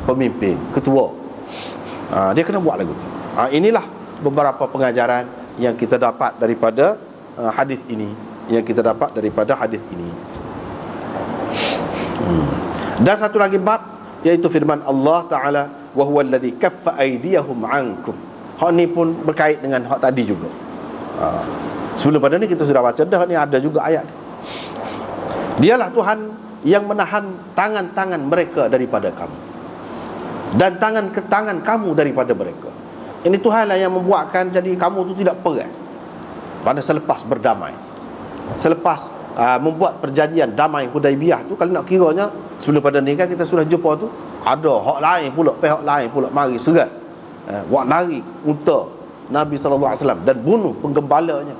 A: pemimpin, ketua. Dia kena buat lagu tu. Inilah beberapa pengajaran yang kita dapat daripada hadis ini, Dan satu lagi bab, iaitu firman Allah Ta'ala, wa huwa alladhi kaffa aydiyahum ankum. Hak ni pun berkait dengan hak tadi juga. Sebelum pada ni kita sudah baca dah, ni ada juga ayat. Dialah Tuhan yang menahan tangan-tangan mereka daripada kamu, dan tangan ke tangan kamu daripada mereka. Ini Tuhanlah yang membuatkan jadi kamu tu tidak perang pada selepas berdamai, selepas membuat perjanjian damai Hudaibiyah tu. Kalau nak kiranya sebelum pada ni kan kita sudah jumpa tu, ada hak lain pula, pihak lain pula mari serat, buat lari unta Nabi SAW dan bunuh penggembalanya.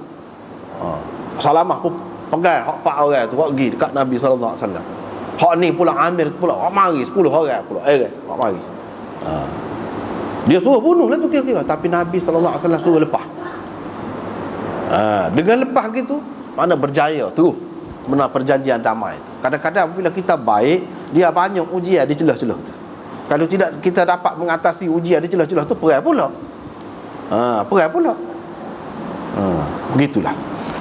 A: Salamah pun pegang hak 4 orang tu, pergi dekat Nabi SAW. Hak ni pula Amir pula, hak mari 10 orang pula, hak mari. Dia suruh bunuh lah tu kira-kira, tapi Nabi SAW suruh lepas. Dengan lepas gitu, mana berjaya terus menang perjanjian damai. Kadang-kadang bila kita baik, dia banyak ujian di celah-celah tu. Kalau tidak kita dapat mengatasi ujian di celah-celah tu, perang pula. Begitulah.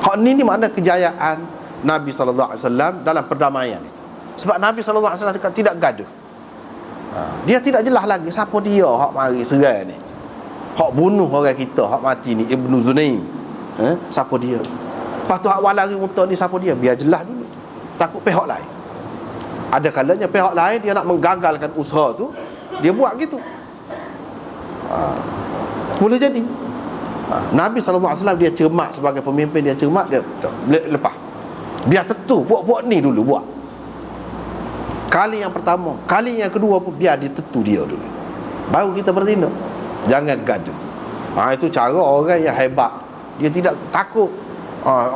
A: Hak ni makna kejayaan Nabi SAW dalam perdamaian itu. Sebab Nabi SAW tidak gaduh. Dia tidak jelas lagi siapa dia hak mari serang ni, hak bunuh orang kita, hak mati ni Ibnu Zunaim. Siapa dia? Lepas tu hak lari unta ni siapa dia? Biar jelas dulu. Takut pihak lain. Ada kalanya pihak lain dia nak menggagalkan usaha tu, dia buat gitu. Boleh jadi. Nabi SAW dia cermat sebagai pemimpin, dia cermat, dia lepas. Biar tentu buat ni dulu buat. Kali yang pertama, kali yang kedua pun biar ditentu dia dulu, baru kita bertindak. Jangan gaduh. Itu cara orang yang hebat. Dia tidak takut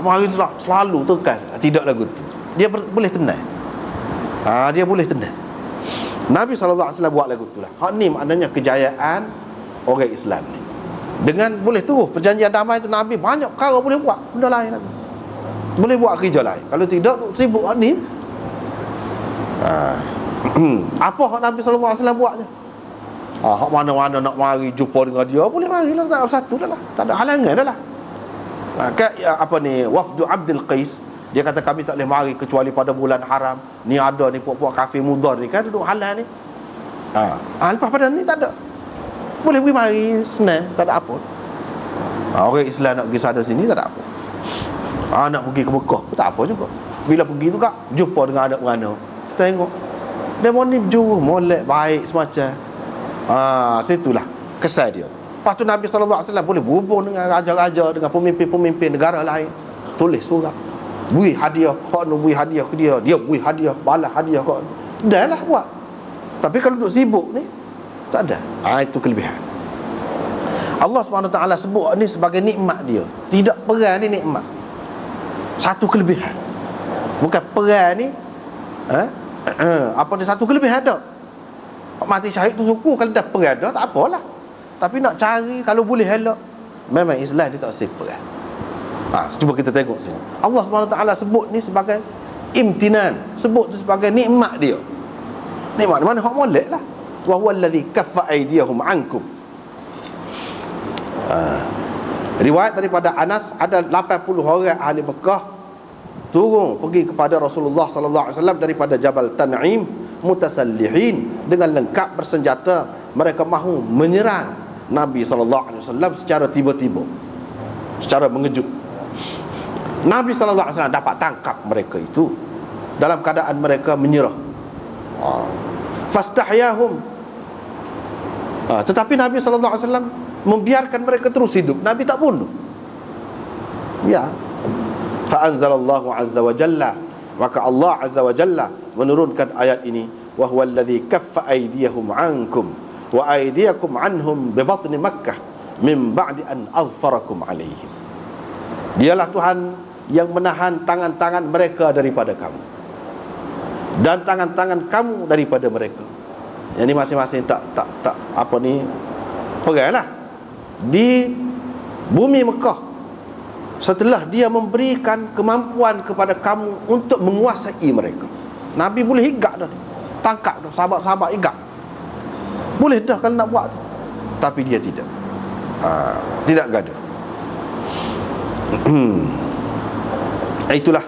A: mari selalu tekan. Tidak lagu tu. Dia boleh tenang. Dia boleh tenang. Nabi SAW buat lagu tu lah. Hak ni maknanya kejayaan orang Islam ni. Dengan boleh terus perjanjian damai tu, Nabi banyak perkara boleh buat. Benda lain lagi, boleh buat kerja lain. Kalau tidak sibuk hak ni. Apa hak Nabi SAW buatnya? Hak mana-mana nak mari jumpa dengan dia, boleh marilah, tak ada satu dah lah, tak ada halangan dah lah. Apa ni, Wafdu Abdul Qais, dia kata kami tak boleh mari kecuali pada bulan haram. Ni ada ni puak-puak kafir mudar ni kan duduk halal ni. Lepas pada ni tak ada, boleh pergi mari senang, tak ada apa. Orang Islam nak pergi sana sini tak ada apa. Nak pergi ke Mekah pun tak apa juga. Bila pergi tu kak jumpa dengan anak beranak, tengok demo ni berjuru molek baik semacam. Situlah kesan dia. Lepas tu Nabi SAW boleh berhubung dengan raja-raja, dengan pemimpin-pemimpin negara lain, tulis surat, beri hadiah, hak nak beri hadiah ke dia, dia beri hadiah, balas hadiah kau. Dah lah buat. Tapi kalau duduk sibuk ni tak ada. Itu kelebihan. Allah SWT sebut ni sebagai nikmat dia. Tidak perang ni nikmat. Satu kelebihan. Bukan perang ni apa ni, satu kelebihan ada. Mati syahid tu syukur, kalau dah perang dah tak apalah. Tapi nak cari kalau boleh elok, memang Islam dia tak safe perang. Cuba kita tengok sini. Allah SWT sebut ni sebagai imtinan, sebut tu sebagai nikmat dia. Nikmat mana hak molek lah. wa huwa alladhi kaffa aydiyahum ankum. Riwayat daripada Anas, ada 80 orang ahli Mekah turun pergi kepada Rasulullah sallallahu alaihi wasallam daripada Jabal Tan'im mutasallihin, dengan lengkap bersenjata. Mereka mahu menyerang Nabi sallallahu alaihi wasallam secara tiba-tiba, secara mengejut. Nabi sallallahu alaihi wasallam dapat tangkap mereka itu dalam keadaan mereka menyerah. Fastahyahum. Tetapi Nabi sallallahu alaihi wasallam membiarkan mereka terus hidup. Nabi tak bunuh. Ya. Fa anzalallahu azza wa jalla, maka Allah azza wa jalla menurunkan ayat ini, wa huwa alladhi kaffa aydiyahum ankum wa aydiyakum anhum bi batni Makkah min ba'di an azfarakum alaihim. Dialah Tuhan yang menahan tangan-tangan mereka daripada kamu dan tangan-tangan kamu daripada mereka. Yang ini masing-masing tak apa ni, pergilah di bumi Mekah setelah dia memberikan kemampuan kepada kamu untuk menguasai mereka. Nabi boleh higak dah, tangkap dah sahabat-sahabat, higak boleh dah kalau nak buat tu. Tapi dia tidak, tidak gaduh. Itulah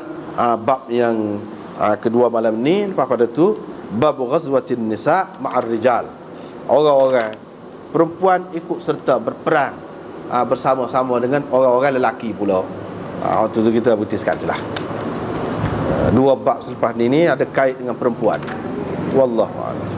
A: bab yang kedua malam ni. Lepas pada tu bab ghazwatin nisa ma'ar rijal, orang-orang perempuan ikut serta berperang bersama-sama dengan orang-orang lelaki pula. Waktu tu kita berhenti je lah. Dua bab selepas ni ada kait dengan perempuan. Wallahu a'lam.